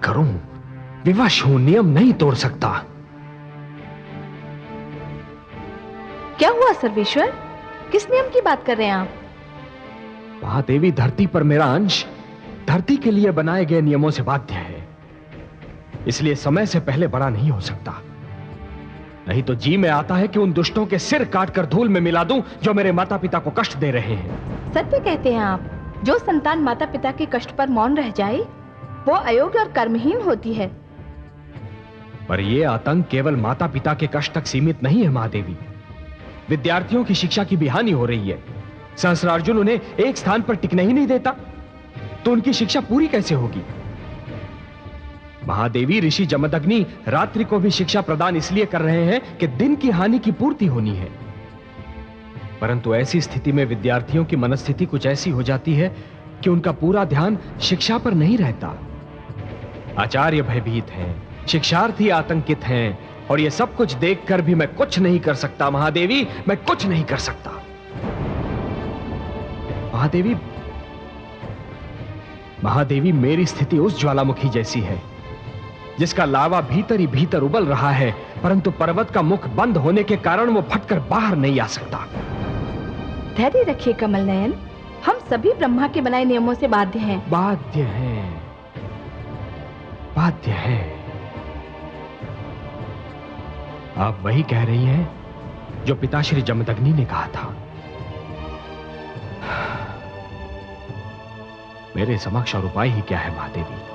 करूं? विवश हूं, नियम नहीं तोड़ सकता। क्या हुआ सर्वेश्वर? किस नियम की बात कर रहे हैं आप? महादेवी, धरती पर मेरा अंश धरती के लिए बनाए गए नियमों से बाध्य है, इसलिए समय से पहले बड़ा नहीं हो सकता। नहीं तो जी में आता है कि उन दुष्टों के सिर काटकर धूल में मिला दूं जो मेरे माता पिता को कष्ट दे रहे हैं। सत्य कहते हैं आप। जो संतान माता पिता के कष्ट पर मौन रह जाए वो अयोग्य और कर्महीन होती है। पर यह आतंक केवल माता पिता के कष्ट तक सीमित नहीं है महादेवी। विद्यार्थियों की शिक्षा की भी हानि हो रही है। सहस्रार्जुन उन्हें एक स्थान पर टिकने ही नहीं देता, तो उनकी शिक्षा पूरी कैसे होगी? महादेवी, ऋषि जमदग्नि रात्रि को भी शिक्षा प्रदान इसलिए कर रहे हैं कि दिन की हानि की पूर्ति होनी है। परंतु ऐसी स्थिति में विद्यार्थियों की मनस्थिति कुछ ऐसी हो जाती है कि उनका पूरा ध्यान शिक्षा पर नहीं रहता। आचार्य भयभीत हैं, शिक्षार्थी आतंकित हैं, और यह सब कुछ देखकर भी मैं कुछ नहीं कर सकता महादेवी, मैं कुछ नहीं कर सकता। महादेवी, मेरी स्थिति उस ज्वालामुखी जैसी है जिसका लावा भीतर ही भीतर उबल रहा है, परंतु पर्वत का मुख बंद होने के कारण वो फटकर बाहर नहीं आ सकता। धैर्य रखिए कमल नयन, हम सभी ब्रह्मा के बनाए नियमों से बाध्य हैं। बाध्य हैं। आप वही कह रही हैं जो पिताश्री जमदग्नि ने कहा था। मेरे समक्ष और उपाय ही क्या है महादेवी?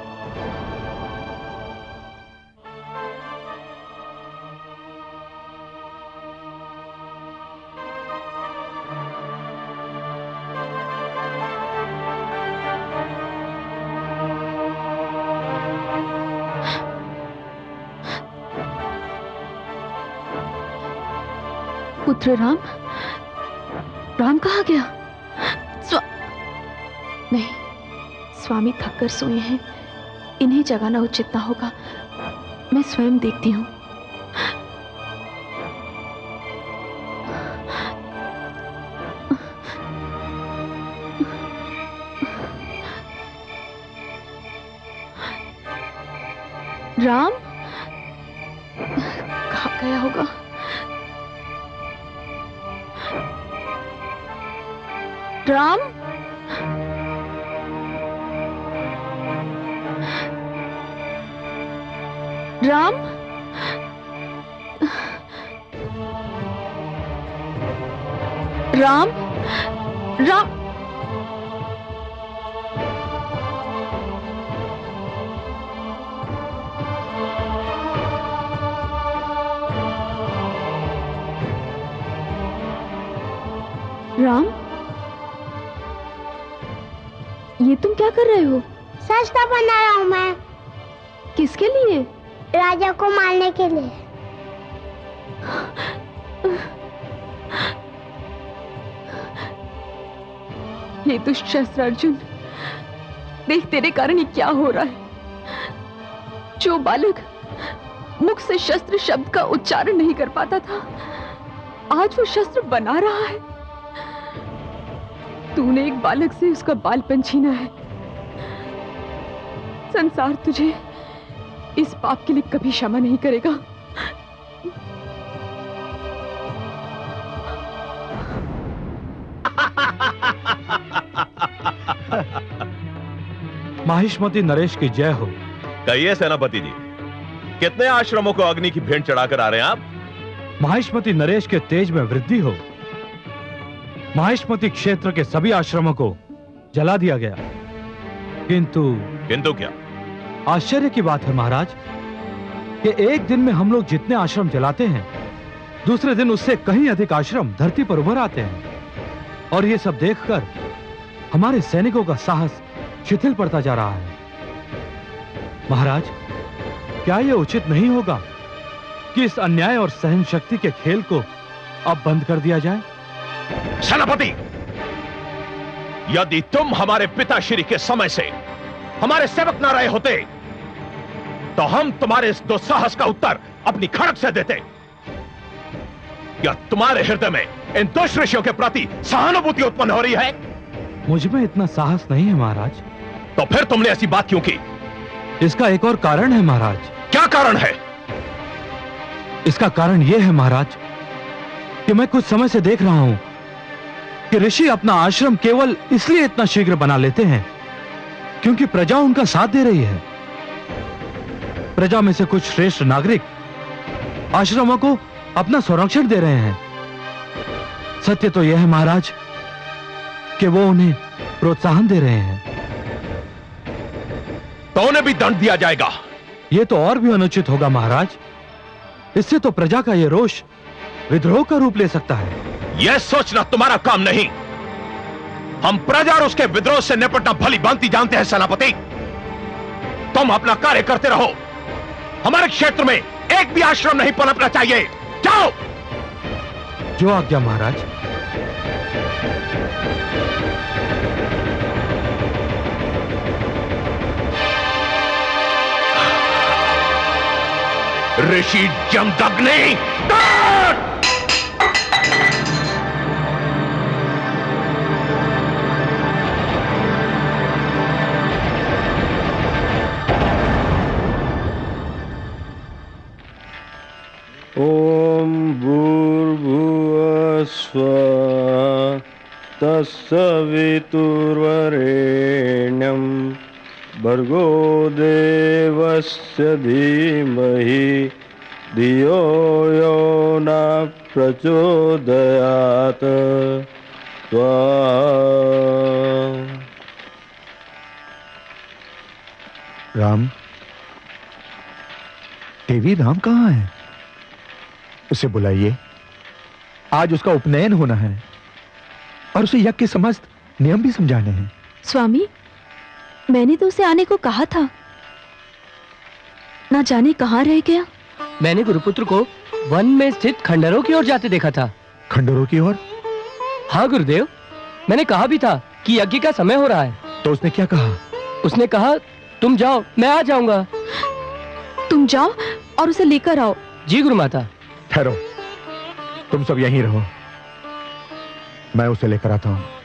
पुत्र राम कहाँ गया? नहीं, स्वामी थक कर सोए हैं, इन्हें जगाना उचित ना होगा। मैं स्वयं देखती हूँ। राम कहाँ गया होगा? राम, राम, राम, राम, राम, ये तुम क्या कर रहे हो? सस्ता बना रहा हूँ मैं। किसके लिए? राजा को मारने के लिए। ये दुष्ट शस्त्र अर्जुन, देख तेरे कारण ये क्या हो रहा है। जो बालक मुख से शस्त्र शब्द का उच्चारण नहीं कर पाता था, आज वो शस्त्र बना रहा है। तूने एक बालक से उसका बालपन छीना है। संसार तुझे इस पाप के लिए कभी क्षमा नहीं करेगा। माहिष्मती नरेश की जय हो। कहिए सेनापति जी, कितने आश्रमों को अग्नि की भेंट चढ़ाकर आ रहे हैं आप? माहिष्मती नरेश के तेज में वृद्धि हो। माहिष्मती क्षेत्र के सभी आश्रमों को जला दिया गया, किंतु क्या? आश्चर्य की बात है महाराज कि एक दिन में हम लोग जितने आश्रम जलाते हैं, दूसरे दिन उससे कहीं अधिक आश्रम धरती पर उभर आते हैं। और ये सब देखकर हमारे सैनिकों का साहस शिथिल पड़ता जा रहा है। महाराज, क्या यह उचित नहीं होगा कि इस अन्याय और सहन शक्ति के खेल को अब बंद कर दिया जाए? सेनापति, यदि तुम हमारे पिताश्री के समय से हमारे सेवक न रहे होते तो हम तुम्हारे इस दुस्साहस का उत्तर अपनी खड़ग से देते। क्या तुम्हारे हृदय में इन दुष्ट ऋषियों के प्रति सहानुभूति उत्पन्न हो रही है? मुझ में इतना साहस नहीं है महाराज। तो फिर तुमने ऐसी बात क्यों की इसका एक और कारण है महाराज। क्या कारण है? इसका कारण यह है महाराज कि मैं कुछ समय से देख रहा हूं कि ऋषि अपना आश्रम केवल इसलिए इतना शीघ्र बना लेते हैं क्योंकि प्रजा उनका साथ दे रही है। प्रजा में से कुछ श्रेष्ठ नागरिक आश्रमों को अपना संरक्षण दे रहे हैं। सत्य तो यह है महाराज कि वो उन्हें प्रोत्साहन दे रहे हैं। तो उन्हें भी दंड दिया जाएगा। यह तो और भी अनुचित होगा महाराज। इससे तो प्रजा का यह रोष विद्रोह का रूप ले सकता है। यह सोचना तुम्हारा काम नहीं। हम प्रजा और उसके विद्रोह से निपटना भली भांति जानते हैं सेनापति। तुम अपना कार्य करते रहो। हमारे क्षेत्र में एक भी आश्रम नहीं पनपना चाहिए। जाओ। जो आज्ञा महाराज। ऋषि जमदग्नि ओम भूर्भुवस्सुः तत्सवितुर्वरेण्यं भर्गो देवस्य धीमहि धियो यो न प्रचोदयात्। राम, देवी राम कहाँ है? उसे बुलाइए। आज उसका उपनयन होना है और उसे यज्ञ के समस्त नियम भी समझाने हैं। स्वामी, मैंने तो उसे आने को कहा था, ना जाने कहाँ रह गया। मैंने गुरुपुत्र को वन में स्थित खंडरों की ओर जाते देखा था। खंडरों की ओर? हाँ गुरुदेव, मैंने कहा भी था कि यज्ञ का समय हो रहा है। तो उसने क्या कहा? उसने कहा तुम जाओ, मैं आ जाऊंगा। तुम जाओ और उसे लेकर आओ। जी गुरुमाता। ठहरो, तुम सब यहीं रहो, मैं उसे लेकर आता हूं।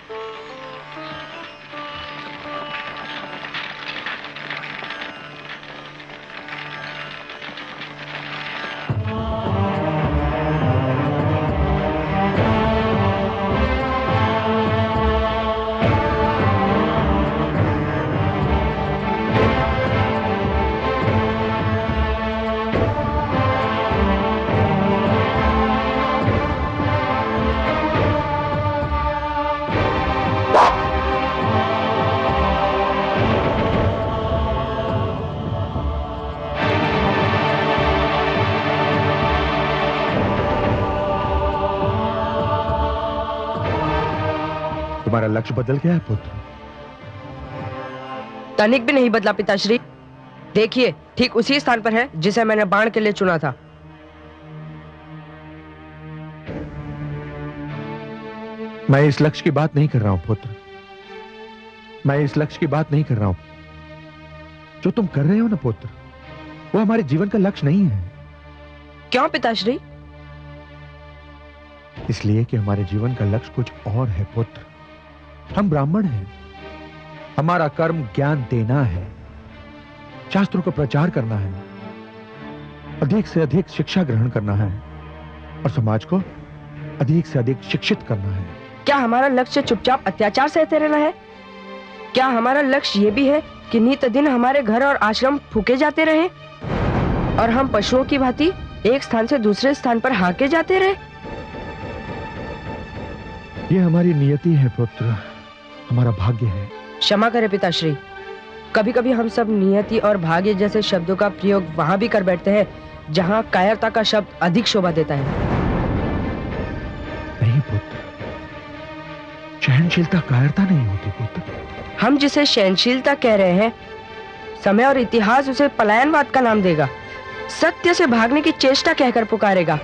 तुम्हारा लक्ष्य बदल गया है पुत्र? तनिक भी नहीं बदला पिताश्री। देखिए, ठीक उसी स्थान पर है जिसे मैंने बाण के लिए चुना था। मैं इस लक्ष्य की बात नहीं कर रहा हूं पुत्र, मैं इस लक्ष्य की बात नहीं कर रहा हूं। जो तुम कर रहे हो ना पुत्र, वो हमारे जीवन का लक्ष्य नहीं है। क्यों पिताश्री? इसलिए कि हमारे जीवन का लक्ष्य कुछ और है पुत्र। हम ब्राह्मण हैं, हमारा कर्म ज्ञान देना है, शास्त्रों का प्रचार करना है, अधिक से अधिक शिक्षा ग्रहण करना है और समाज को अधिक से अधिक शिक्षित करना है। क्या हमारा लक्ष्य चुपचाप अत्याचार सहते रहना है? क्या हमारा लक्ष्य ये भी है कि नित दिन हमारे घर और आश्रम फूके जाते रहे और हम पशुओं की भांति एक स्थान से दूसरे स्थान पर हाके जाते रहे? ये हमारी नियति है पुत्र, हमारा भाग्य है। क्षमा करें पिताश्री, कभी कभी हम सब नियति और भाग्य जैसे शब्दों का प्रयोग वहां भी कर बैठते हैं जहां कायरता का शब्द अधिक शोभा देता है। नहीं पुत्र, सहनशीलता कायरता नहीं होती पुत्र। हम जिसे सहनशीलता कह रहे हैं, समय और इतिहास उसे पलायनवाद का नाम देगा, सत्य से भागने की चेष्टा कहकर पुकारेगा।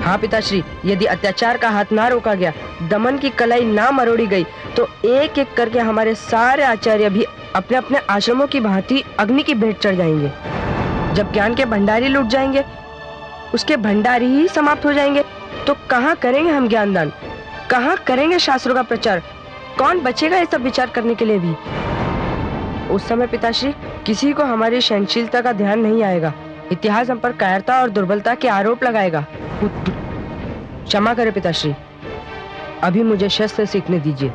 हाँ पिताश्री, यदि अत्याचार का हाथ ना रोका गया, दमन की कलाई ना मरोड़ी गई, तो एक एक करके हमारे सारे आचार्य भी अपने अपने आश्रमों की भांति अग्नि की भेंट चढ़ जाएंगे। जब ज्ञान के भंडारी लूट जाएंगे, उसके भंडारी ही समाप्त हो जाएंगे, तो कहाँ करेंगे हम ज्ञानदान? कहाँ करेंगे शास्त्रों का प्रचार? कौन बचेगा ये सब विचार करने के लिए भी? उस समय पिताश्री किसी को हमारी सहनशीलता का ध्यान नहीं आएगा। इतिहास हम पर कायरता और दुर्बलता के आरोप लगाएगा। क्षमा करें पिताश्री, अभी मुझे शस्त्र सीखने दीजिए।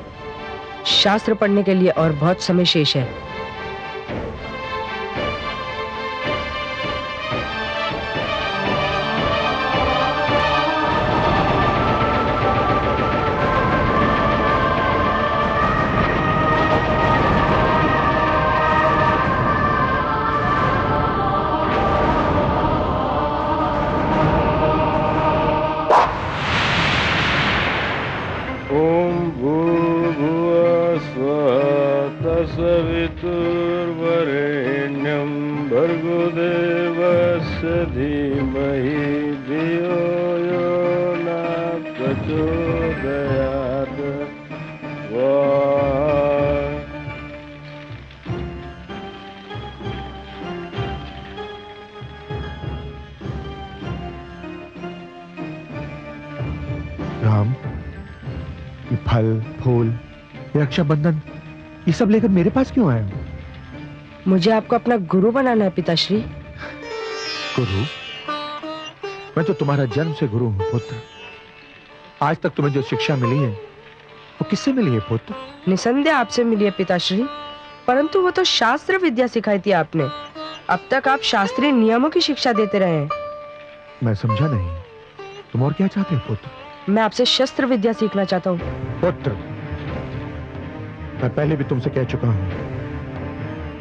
शास्त्र पढ़ने के लिए और बहुत समय शेष है। ओम भूर्भुवः स्वः तत्सवितुर्वरेण्यं भर्गो देवस्य धीमहि धियो यो न प्रचोदयात्। स्वाहा। राम, ये फल फूल, ये रक्षाबंधन, ये सब लेकर मेरे पास क्यों आए हो? मुझे आपको अपना गुरु बनाना है पिताश्री। गुरु? मैं तो तुम्हारा जन्म से गुरु हूं पुत्र। आज तक तुम्हें जो शिक्षा मिली है वो किससे मिली है पुत्र? निसंदेह आपसे मिली है पिताश्री, परंतु वो तो शास्त्र विद्या सिखाई थी आपने। अब तक आप शास्त्रीय नियमों की शिक्षा देते रहे हैं। मैं समझा नहीं, तुम और क्या चाहते हो पुत्र? मैं आपसे शस्त्र विद्या सीखना चाहता हूँ। पुत्र, मैं पहले भी तुमसे कह चुका हूं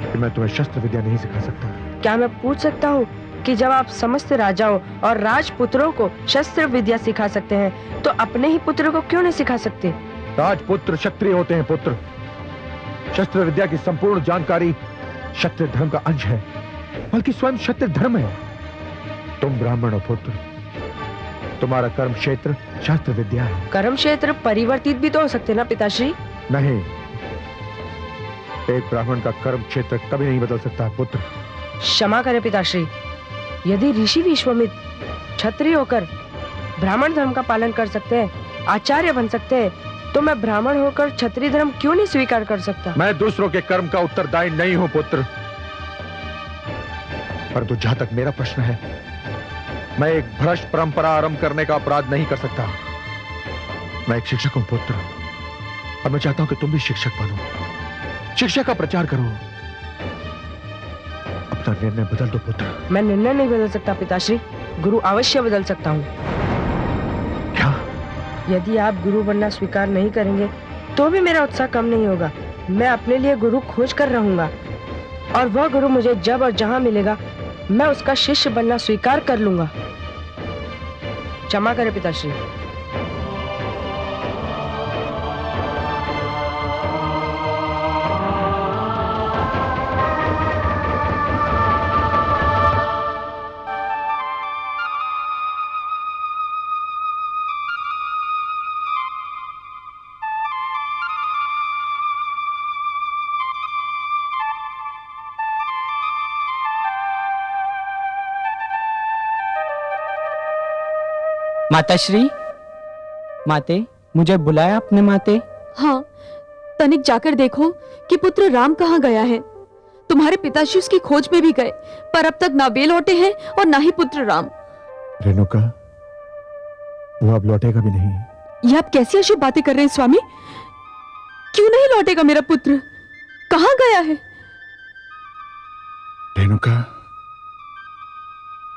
कि मैं तुम्हें शस्त्र विद्या नहीं सिखा सकता। क्या मैं पूछ सकता हूँ कि जब आप समस्त राजाओं और राजपुत्रों को शस्त्र विद्या सिखा सकते हैं तो अपने ही पुत्र को क्यों नहीं सिखा सकते? राजपुत्र क्षत्रिय होते हैं पुत्र। शस्त्र विद्या की संपूर्ण जानकारी क्षत्रिय धर्म का अंश है, बल्कि स्वयं क्षत्रिय धर्म है। तुम ब्राह्मण हो पुत्र, तुम्हारा कर्म क्षेत्र शास्त्र विद्या है। कर्म क्षेत्र परिवर्तित भी तो हो सकते ना पिताश्री? नहीं, एक ब्राह्मण का कर्म क्षेत्र कभी नहीं बदल सकता पुत्र। क्षमा करें पिताश्री, यदि ऋषि विश्वामित्र क्षत्रिय होकर ब्राह्मण धर्म का पालन कर सकते हैं, आचार्य बन सकते हैं, तो मैं ब्राह्मण होकर क्षत्रिय धर्म क्यों नहीं स्वीकार कर सकता? मैं दूसरों के कर्म का उत्तरदायी नहीं हूं पुत्र, परंतु जहां तक मेरा प्रश्न है, मैं एक भ्रष्ट परंपरा आरंभ करने का अपराध नहीं कर सकता। मैं एक शिक्षक हूं पुत्र, और मैं चाहता हूं कि तुम भी शिक्षक बनो, शिक्षा का प्रचार करो। अपना निर्णय बदल दो पुत्र। मैं निर्णय नहीं बदल सकता पिताश्री, गुरु अवश्य बदल सकता हूँ। क्या? यदि आप गुरु बनना स्वीकार नहीं करेंगे तो भी मेरा उत्साह कम नहीं होगा। मैं अपने लिए गुरु खोज कर रहूंगा, और वह गुरु मुझे जब और जहां मिलेगा मैं उसका शिष्य बनना स्वीकार कर लूंगा। क्षमा करें पिताश्री। माताश्री, माते, मुझे बुलाया आपने माते? हाँ, तनिक जाकर देखो कि पुत्र राम कहाँ गया है। तुम्हारे पिताश्री उसकी खोज में भी गए, पर अब तक ना वे लौटे हैं और ना ही पुत्र राम। रेणुका, वो अब लौटेगा भी नहीं। ये आप कैसी अशुभ बातें कर रहे हैं स्वामी? क्यों नहीं लौटेगा मेरा पुत्र? कहाँ गया है? रेणुका,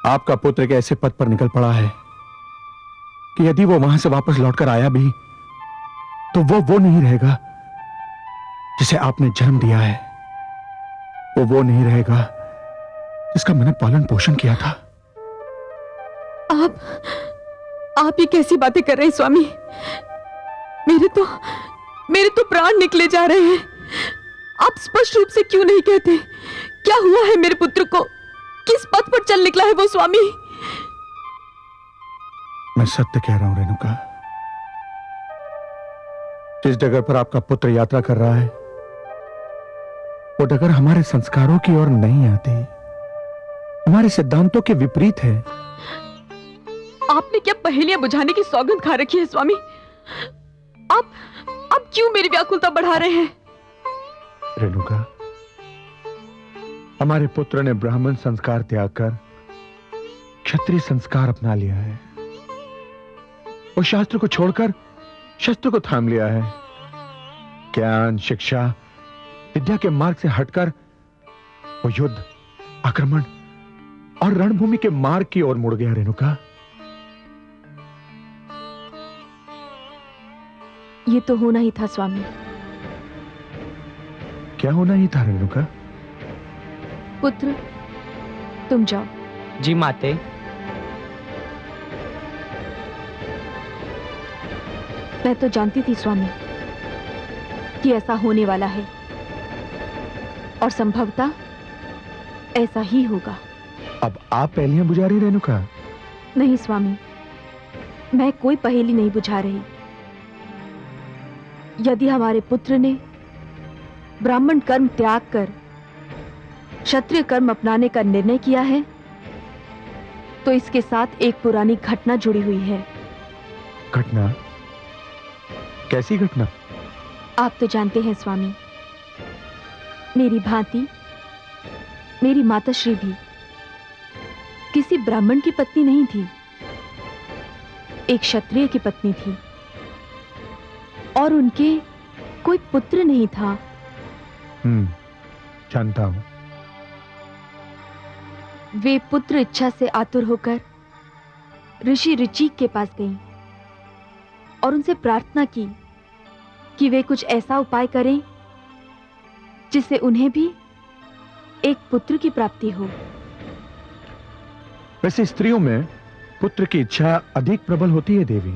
आपका पुत्र एक ऐसे पद पर निकल पड़ा है कि यदि वो वहां से वापस लौटकर आया भी तो वो नहीं रहेगा जिसे आपने जन्म दिया है। वो नहीं रहेगा जिसका मैंने पालन पोषण किया था। आप ये कैसी बातें कर रहे हैं स्वामी? मेरे तो प्राण निकले जा रहे हैं। आप स्पष्ट रूप से क्यों नहीं कहते? क्या हुआ है मेरे पुत्र को? किस पथ पर चल निकला है वो स्वामी? मैं सत्य कह रहा हूं रेणुका। जिस डगर पर आपका पुत्र यात्रा कर रहा है वो डगर हमारे संस्कारों की ओर नहीं आती, हमारे सिद्धांतों के विपरीत है। आपने क्या पहेलियां बुझाने की सौगंध खा रखी है स्वामी? आप क्यों मेरी व्याकुलता बढ़ा रहे हैं? रेणुका, हमारे पुत्र ने ब्राह्मण संस्कार त्याग कर क्षत्रिय संस्कार अपना लिया है। वो शास्त्र को छोड़कर शस्त्र को थाम लिया है। ज्ञान, शिक्षा, विद्या के मार्ग से हटकर वो युद्ध, आक्रमण और रणभूमि के मार्ग की ओर मुड़ गया। रेणुका, ये तो होना ही था स्वामी। क्या होना ही था रेणुका? पुत्र, तुम जाओ। जी माते। मैं तो जानती थी स्वामी कि ऐसा होने वाला है और संभवतः ऐसा ही होगा। अब आप पहेलियां बुझा रही रेणुका? नहीं स्वामी, मैं कोई पहेली नहीं बुझा रही। यदि हमारे पुत्र ने ब्राह्मण कर्म त्याग कर क्षत्रिय कर्म अपनाने का निर्णय किया है तो इसके साथ एक पुरानी घटना जुड़ी हुई है। घटना? कैसी घटना? आप तो जानते हैं स्वामी, मेरी भांति मेरी माताश्री भी किसी ब्राह्मण की पत्नी नहीं थी, एक क्षत्रिय की पत्नी थी और उनके कोई पुत्र नहीं था। जानता हूं। वे पुत्र इच्छा से आतुर होकर ऋषि ऋचिक के पास गईं और उनसे प्रार्थना की कि वे कुछ ऐसा उपाय करें जिससे उन्हें भी एक पुत्र की प्राप्ति हो। वैसे स्त्रियों में पुत्र की इच्छा अधिक प्रबल होती है देवी।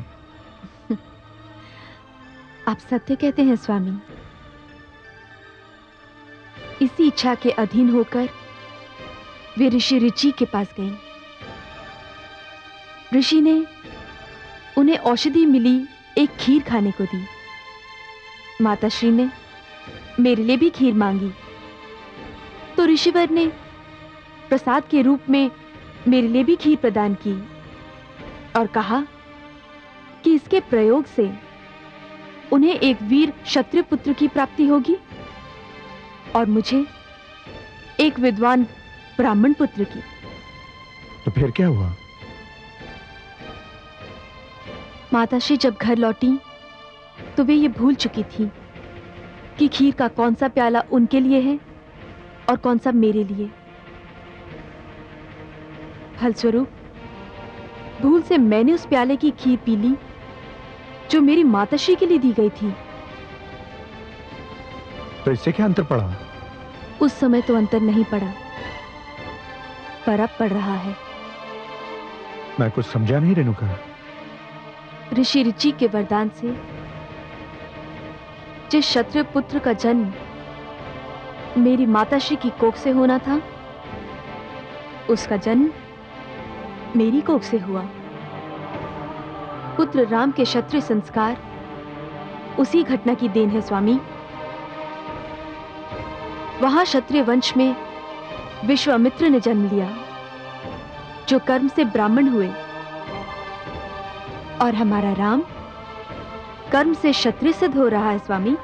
आप सत्य कहते हैं स्वामी। इसी इच्छा के अधीन होकर वे ऋषि ऋचि के पास गईं। ऋषि ने उन्हें औषधि मिली एक खीर खाने को दी। माताश्री ने मेरे लिए भी खीर मांगी तो ऋषिवर ने प्रसाद के रूप में मेरे लिए भी खीर प्रदान की और कहा कि इसके प्रयोग से उन्हें एक वीर क्षत्रिय पुत्र की प्राप्ति होगी और मुझे एक विद्वान ब्राह्मण पुत्र की। तो फिर क्या हुआ? माताश्री जब घर लौटी तो वे ये भूल चुकी थी कि खीर का कौन सा प्याला उनके लिए है और कौन सा मेरे लिए। फलस्वरूप भूल से मैंने उस प्याले की खीर पी ली जो मेरी माताश्री के लिए दी गई थी। तो इससे क्या अंतर पड़ा? उस समय तो अंतर नहीं पड़ा, पर अब पड़ रहा है। मैं कुछ समझा नहीं रेणुका। ऋषि ऋचि के वरदान से जिस क्षत्रिय पुत्र का जन्म मेरी माताश्री की कोख से होना था उसका जन्म मेरी कोख से हुआ। पुत्र राम के क्षत्रिय संस्कार उसी घटना की देन है स्वामी। वहां क्षत्रिय वंश में विश्वामित्र ने जन्म लिया जो कर्म से ब्राह्मण हुए और हमारा राम कर्म से क्षत्रिय सिद्ध हो रहा है स्वामी।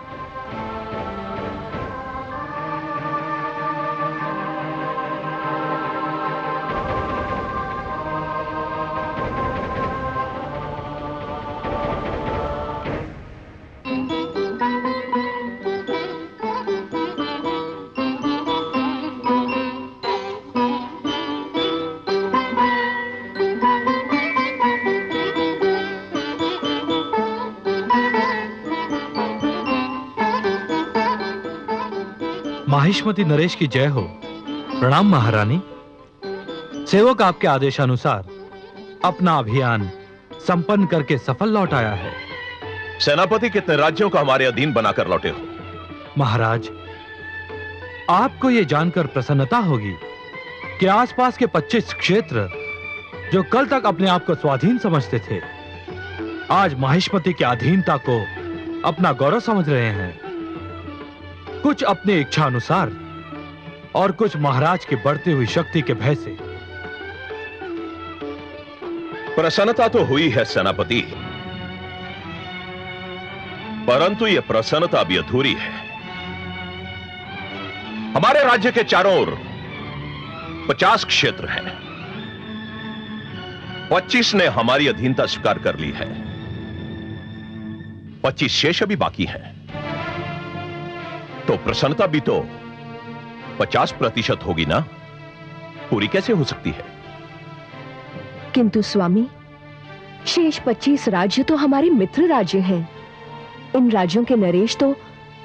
माहिष्मती नरेश की जय हो। प्रणाम महारानी। सेवक आपके आदेशानुसार अपना अभियान संपन्न करके सफल लौट आया है। सेनापति कितने राज्यों का हमारे अधीन बनाकर लौटे हो? महाराज, आपको यह जानकर प्रसन्नता होगी कि आसपास के 25 क्षेत्र जो कल तक अपने आप को स्वाधीन समझते थे आज माहिष्मती की अधीनता को अपना गौरव समझ रहे हैं। कुछ अपनी इच्छा अनुसार और कुछ महाराज की बढ़ती हुई शक्ति के भय से। प्रसन्नता तो हुई है सेनापति, परंतु यह प्रसन्नता भी अधूरी है। हमारे राज्य के चारों ओर 50 क्षेत्र हैं। 25 ने हमारी अधीनता स्वीकार कर ली है, 25 शेष अभी बाकी है। तो प्रसन्नता भी तो 50% होगी ना, पूरी कैसे हो सकती है? किंतु स्वामी, शेष 25 राज्य तो हमारे मित्र राज्य हैं। इन राज्यों के नरेश तो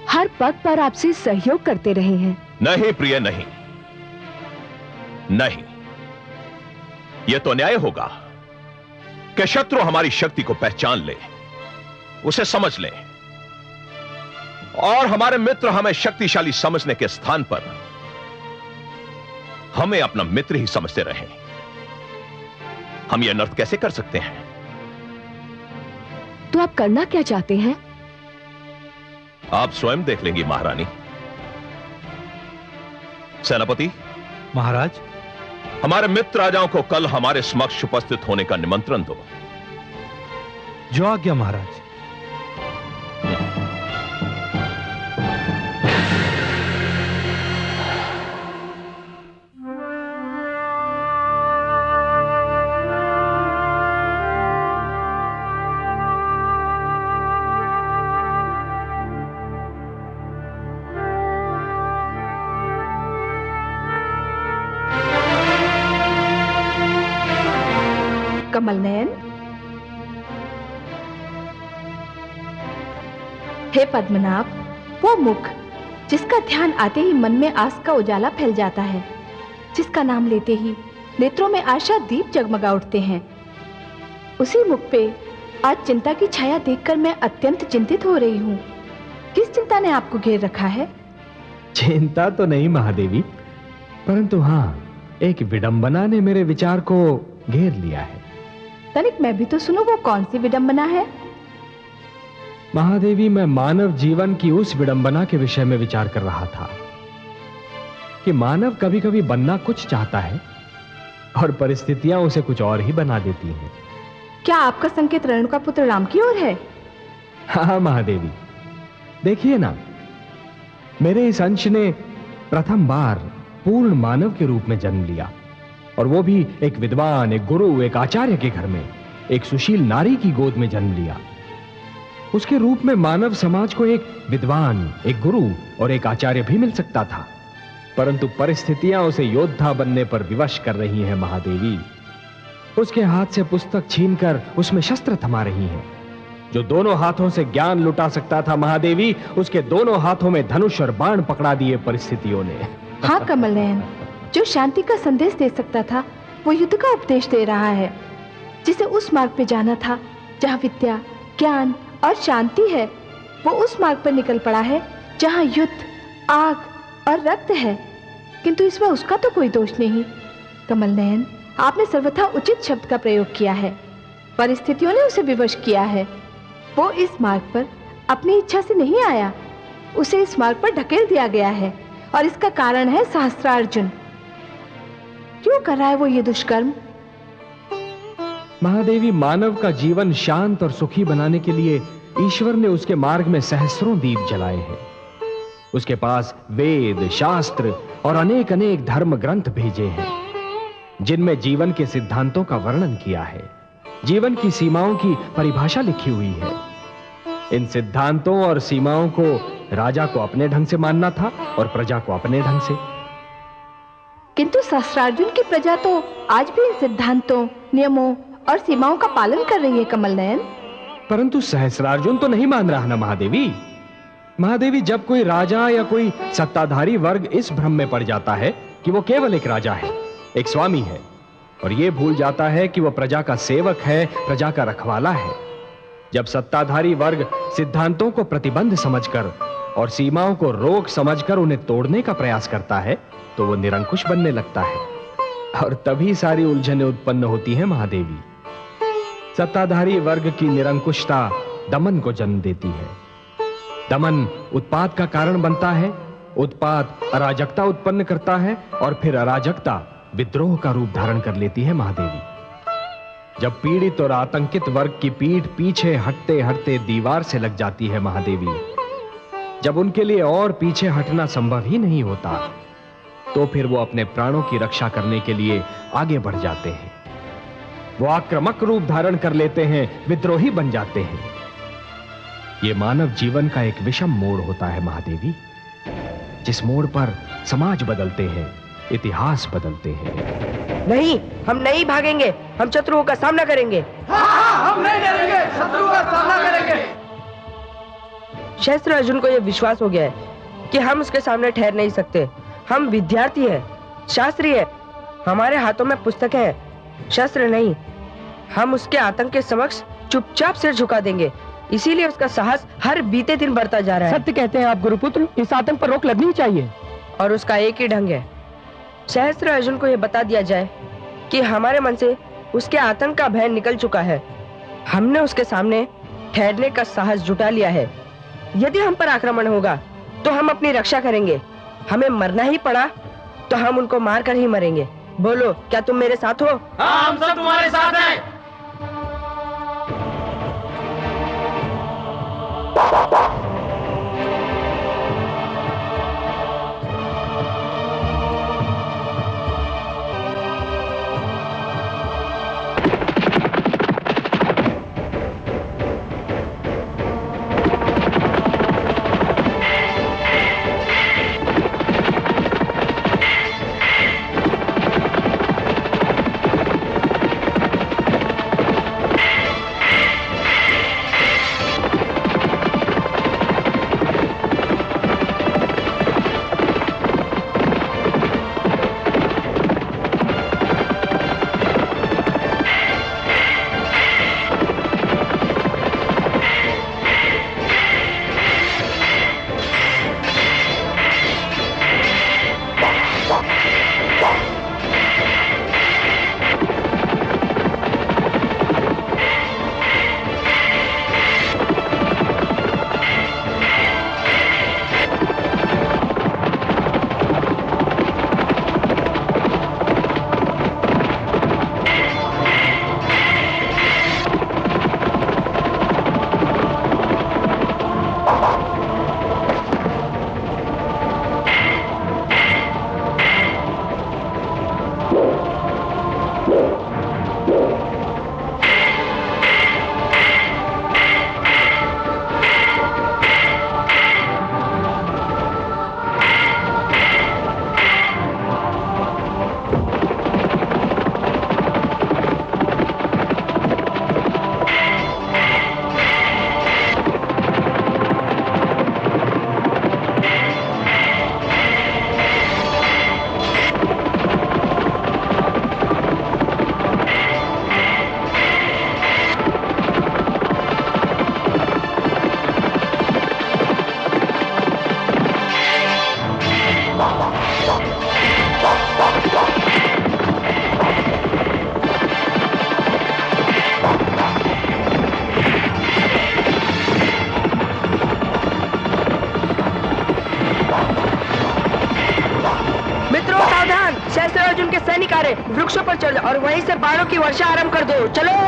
हर पग पर आपसे सहयोग करते रहे हैं। नहीं प्रिय, नहीं नहीं, यह तो न्याय होगा कि शत्रु हमारी शक्ति को पहचान ले, उसे समझ ले, और हमारे मित्र हमें शक्तिशाली समझने के स्थान पर हमें अपना मित्र ही समझते रहे। हम यह अनर्थ कैसे कर सकते हैं? तो आप करना क्या चाहते हैं? आप स्वयं देख लेंगी महारानी। सेनापति महाराज, हमारे मित्र राजाओं को कल हमारे समक्ष उपस्थित होने का निमंत्रण दो। जो आज्ञा महाराज। कमल नयन, हे पद्मनाभ, वो मुख जिसका ध्यान आते ही मन में आस का उजाला फैल जाता है, जिसका नाम लेते ही नेत्रों में आशा दीप जगमगा उठते हैं, उसी मुख पे आज चिंता की छाया देखकर मैं अत्यंत चिंतित हो रही हूँ। किस चिंता ने आपको घेर रखा है? चिंता तो नहीं महादेवी, परंतु हाँ, एक विडंबना ने मेरे विचार को घेर लिया है। तनिक मैं भी तो सुनो, वो कौन सी विडंबना है? महादेवी, मैं मानव जीवन की उस विडंबना के विषय में विचार कर रहा था कि मानव कभी कभी बनना कुछ चाहता है और परिस्थितियां उसे कुछ और ही बना देती हैं। क्या आपका संकेत रेणुका पुत्र राम की ओर है? हाँ महादेवी, देखिए ना, मेरे इस अंश ने प्रथम बार पूर्ण मानव के रूप में जन्म लिया, और वो भी एक विद्वान, एक गुरु, एक आचार्य के घर में, एक सुशील नारी की गोद में जन्म लिया। उसके रूप में मानव समाज को एक विद्वान, एक गुरु और एक आचार्य भी मिल सकता था, परंतु परिस्थितियां उसे योद्धा बनने पर विवश कर रही हैं महादेवी। उसके हाथ से पुस्तक छीनकर उसमें शस्त्र थमा रही हैं। जो दोनों हाथों से ज्ञान लुटा सकता था महादेवी, उसके दोनों हाथों में धनुष और बाण पकड़ा दिए परिस्थितियों ने। हाँ कमल नयन, जो शांति का संदेश दे सकता था वो युद्ध का उपदेश दे रहा है। जिसे उस मार्ग पे जाना था जहाँ विद्या, ज्ञान और शांति है, वो उस मार्ग पर निकल पड़ा है जहाँ युद्ध, आग और रक्त है। किंतु इसमें उसका तो कोई दोष नहीं। कमल नयन, आपने सर्वथा उचित शब्द का प्रयोग किया है। परिस्थितियों ने उसे विवश किया है। वो इस मार्ग पर अपनी इच्छा से नहीं आया, उसे इस मार्ग पर ढकेल दिया गया है, और इसका कारण है सहस्त्रार्जुन। क्यों कर रहा है वो ये दुष्कर्म? महादेवी, मानव का जीवन शांत और सुखी बनाने के लिए ईश्वर ने उसके मार्ग में सहस्रों दीप जलाए हैं। उसके पास वेद, शास्त्र और अनेक अनेक धर्म ग्रंथ भेजे हैं, जिनमें जीवन के सिद्धांतों का वर्णन किया है, जीवन की सीमाओं की परिभाषा लिखी हुई है। इन सिद्धांतों और सीमाओं को राजा को अपने ढंग से मानना था और प्रजा को अपने ढंग से। किंतु सहस्त्रार्जुन की प्रजा तो आज भी इन सिद्धांतों, नियमों और सीमाओं का पालन कर रही है कमल नयन। परंतु सहस्त्रार्जुन तो नहीं मान रहा ना महादेवी। महादेवी, जब कोई राजा या कोई सत्ताधारी वर्ग इस भ्रम में पड़ जाता है कि वो केवल एक राजा है, एक स्वामी है, और ये भूल जाता है कि वो प्रजा का सेवक है, प्रजा का रखवाला है, जब सत्ताधारी वर्ग सिद्धांतों को प्रतिबंध समझकर और सीमाओं को रोक समझकर उन्हें तोड़ने का प्रयास करता है, तो वो निरंकुश बनने लगता है, और तभी सारी उलझनें उत्पन्न होती हैं महादेवी। सत्ताधारी वर्ग की निरंकुशता दमन को जन्म देती है। दमन उत्पात का कारण बनता है, उत्पात अराजकता उत्पन्न करता है, और फिर अराजकता विद्रोह का रूप धारण कर लेती है महादेवी। जब पीड़ित और आतंकित वर्ग की पीठ पीछे हटते हटते दीवार से लग जाती है महादेवी, जब उनके लिए और पीछे हटना संभव ही नहीं होता, तो फिर वो अपने प्राणों की रक्षा करने के लिए आगे बढ़ जाते हैं। वो आक्रामक रूप धारण कर लेते हैं, विद्रोही बन जाते हैं। ये मानव जीवन का एक विषम मोड़ होता है महादेवी, जिस मोड़ पर समाज बदलते हैं, इतिहास बदलते हैं। नहीं, हम नहीं भागेंगे, हम शत्रुओं का सामना करेंगे। हम नहीं डरेंगे, शत्रु का सामना करेंगे। शस्त्र अर्जुन को यह विश्वास हो गया है कि हम उसके सामने ठहर नहीं सकते। हम विद्यार्थी हैं, शास्त्री हैं, हमारे हाथों में पुस्तकें हैं, शस्त्र नहीं। हम उसके आतंक के समक्ष चुपचाप सिर झुका देंगे। इसीलिए उसका साहस हर बीते दिन बढ़ता जा रहा है। सत्य कहते हैं आप गुरुपुत्र, इस आतंक पर रोक लगनी चाहिए। और उसका एक ही ढंग है, सहस्त्र अर्जुन को यह बता दिया जाए कि हमारे मन से उसके आतंक का भय निकल चुका है। हमने उसके सामने ठहरने का साहस जुटा लिया है। यदि हम पर आक्रमण होगा तो हम अपनी रक्षा करेंगे। हमें मरना ही पड़ा तो हम उनको मारकर ही मरेंगे। बोलो, क्या तुम मेरे साथ हो? हाँ, हम सब तुम्हारे साथ हैं। वृक्षों पर चढ़ और वहीं से बाणों की वर्षा आरंभ कर दो। चलो।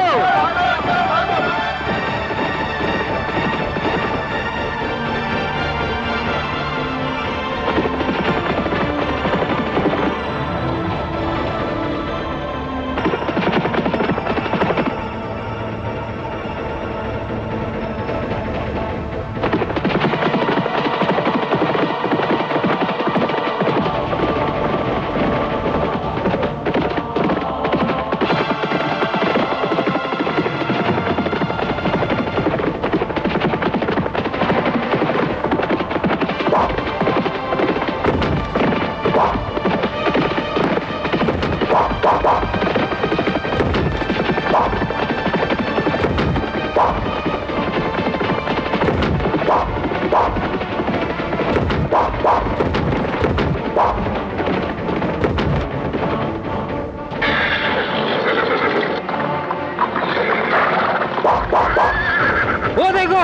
वो देखो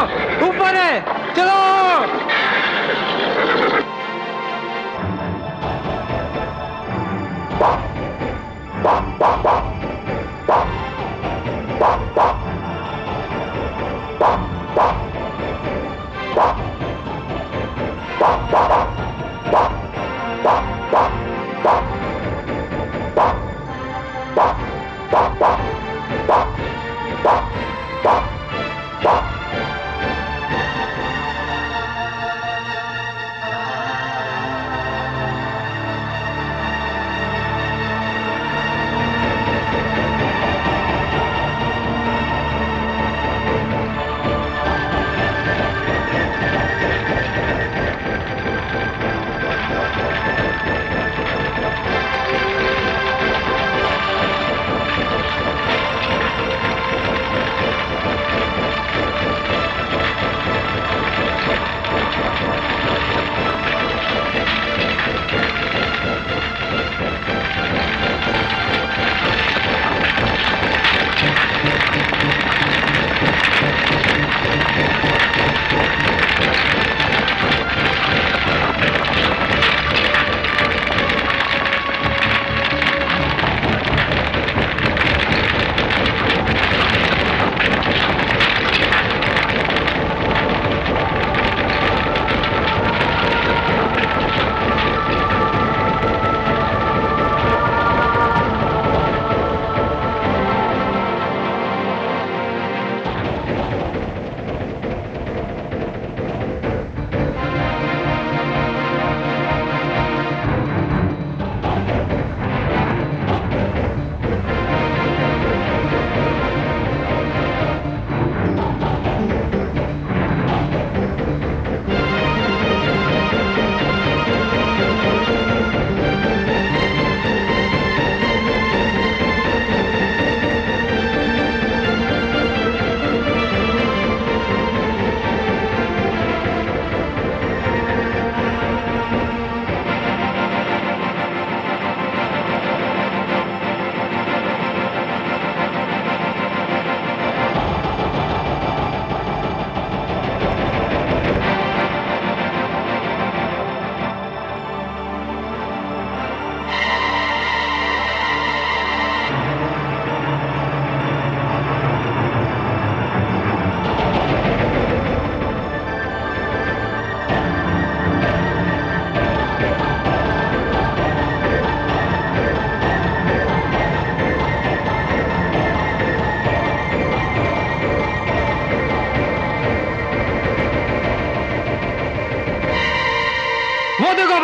ऊपर है, चलो।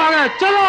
आ गए, चलो।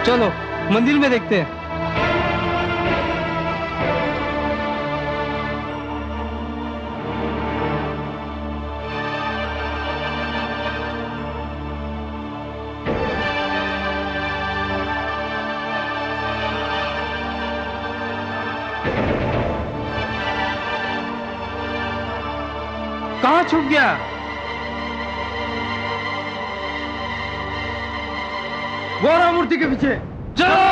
चलो मंदिर में देखते हैं। कहाँ छुप गया? गौरा मूर्ति के पीछे चलो।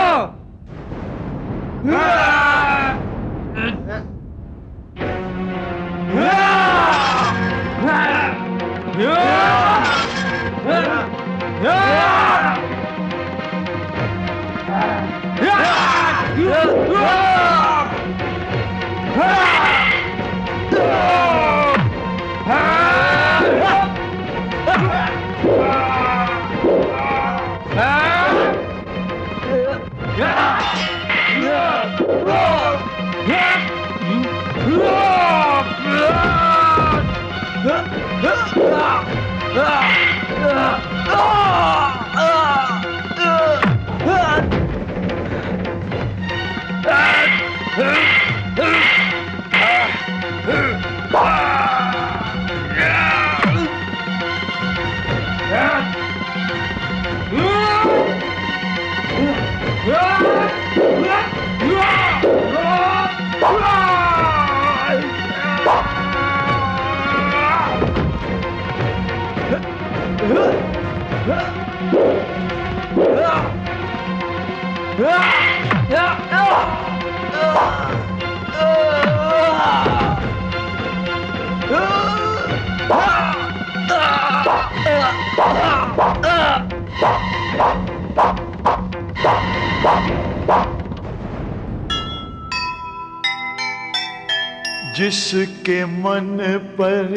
जिसके मन पर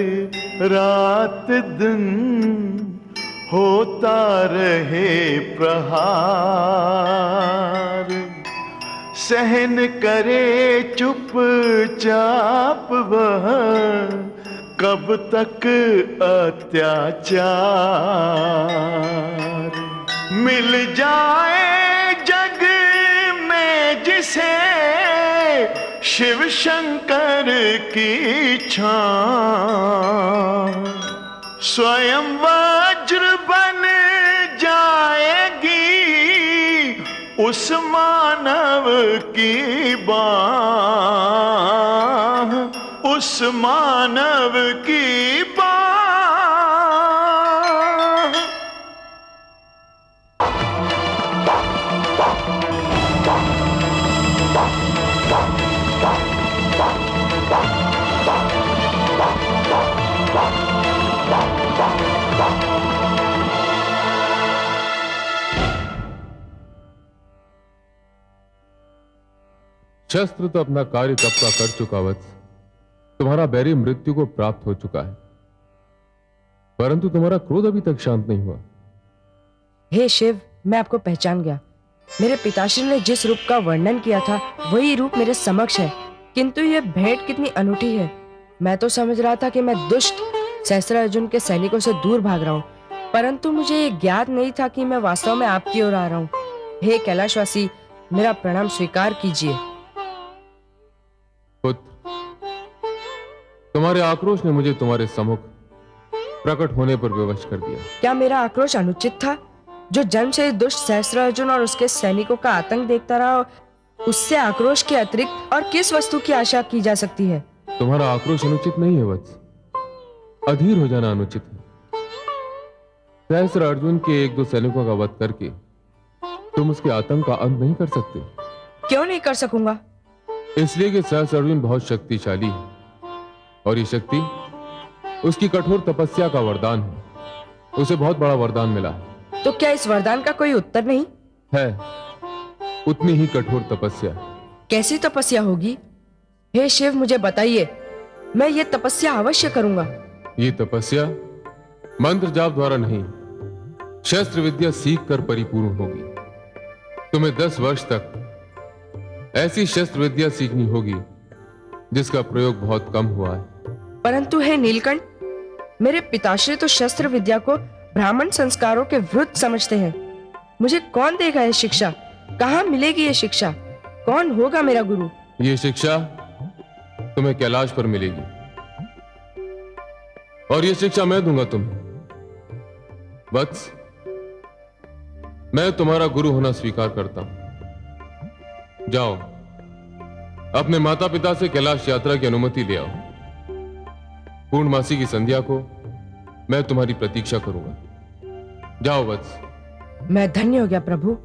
रात दिन होता रहे प्रहार, सहन करे चुपचाप वह कब तक अत्याचार। मिल जाए जग में जिसे शिव शंकर की छां, स्वयं वज्र बन जाएगी उस मानव की बाह, उस मानव की बाह। शस्त्र तो अपना कार्य तब का कर चुका वत्स, तुम्हारा बैरी मृत्यु को प्राप्त हो चुका है, परंतु तुम्हारा क्रोध अभी तक शांत नहीं हुआ। हे शिव, मैं आपको पहचान गया। मेरे पिताश्री ने जिस रूप का वर्णन किया था वही रूप मेरे समक्ष है, किंतु यह भेंट कितनी अनूठी है। मैं तो समझ रहा था कि मैं दुष्ट सहस्त्रार्जुन के सैनिकों से दूर भाग रहा हूँ, परंतु मुझे ये ज्ञात नहीं था कि मैं वास्तव में आपकी ओर आ रहा हूँ। हे कैलाशवासी, मेरा प्रणाम स्वीकार कीजिए। पुत्र, तुम्हारे आक्रोश ने मुझे तुम्हारे सम्मुख प्रकट होने पर विवश कर दिया। क्या मेरा आक्रोश अनुचित था? जो जन्म से दुष्ट सहस्त्रार्जुन और उसके सैनिकों का आतंक देखता रहा, उससे आक्रोश के अतिरिक्त और किस वस्तु की आशा की जा सकती है? तुम्हारा आक्रोश अनुचित नहीं है वत्स, अधीर हो जाना अनुचित है। सहस्त्रार्जुन के एक दो सैनिकों का वध करके तुम उसके आतंक का अंत नहीं कर सकते। क्यों नहीं कर सकूंगा? इसलिए कि सहस्त्र अर्जुन बहुत शक्तिशाली है और ये शक्ति उसकी कठोर तपस्या का वरदान है। उसे बहुत बड़ा वरदान मिला है। तो क्या इस वरदान का कोई उत्तर नहीं है उतनी ही कठोर तपस्या। कैसी तपस्या होगी? हे शिव, मुझे बताइए, मैं ये तपस्या अवश्य करूंगा। ये तपस्या मंत्र जाप द्वारा नहीं, शस्त्र विद्या सीख कर परिपूर्ण होगी। तुम्हें 10 वर्ष तक ऐसी शस्त्र विद्या सीखनी होगी जिसका प्रयोग बहुत कम हुआ है। परंतु हे नीलकंठ, मेरे पिताश्री तो शस्त्र विद्या को ब्राह्मण संस्कारों के विरुद्ध समझते हैं। मुझे कौन देगा ये शिक्षा? कहाँ मिलेगी ये शिक्षा? कौन होगा मेरा गुरु? ये शिक्षा तुम्हें कैलाश पर मिलेगी और ये शिक्षा मैं दूंगा तुम्हें। वत्स, मैं तुम्हारा गुरु होना स्वीकार करता हूं। जाओ, अपने माता पिता से कैलाश यात्रा की अनुमति ले आओ। पूर्णमासी की संध्या को मैं तुम्हारी प्रतीक्षा करूंगा। जाओ वत्स। मैं धन्य हो गया प्रभु।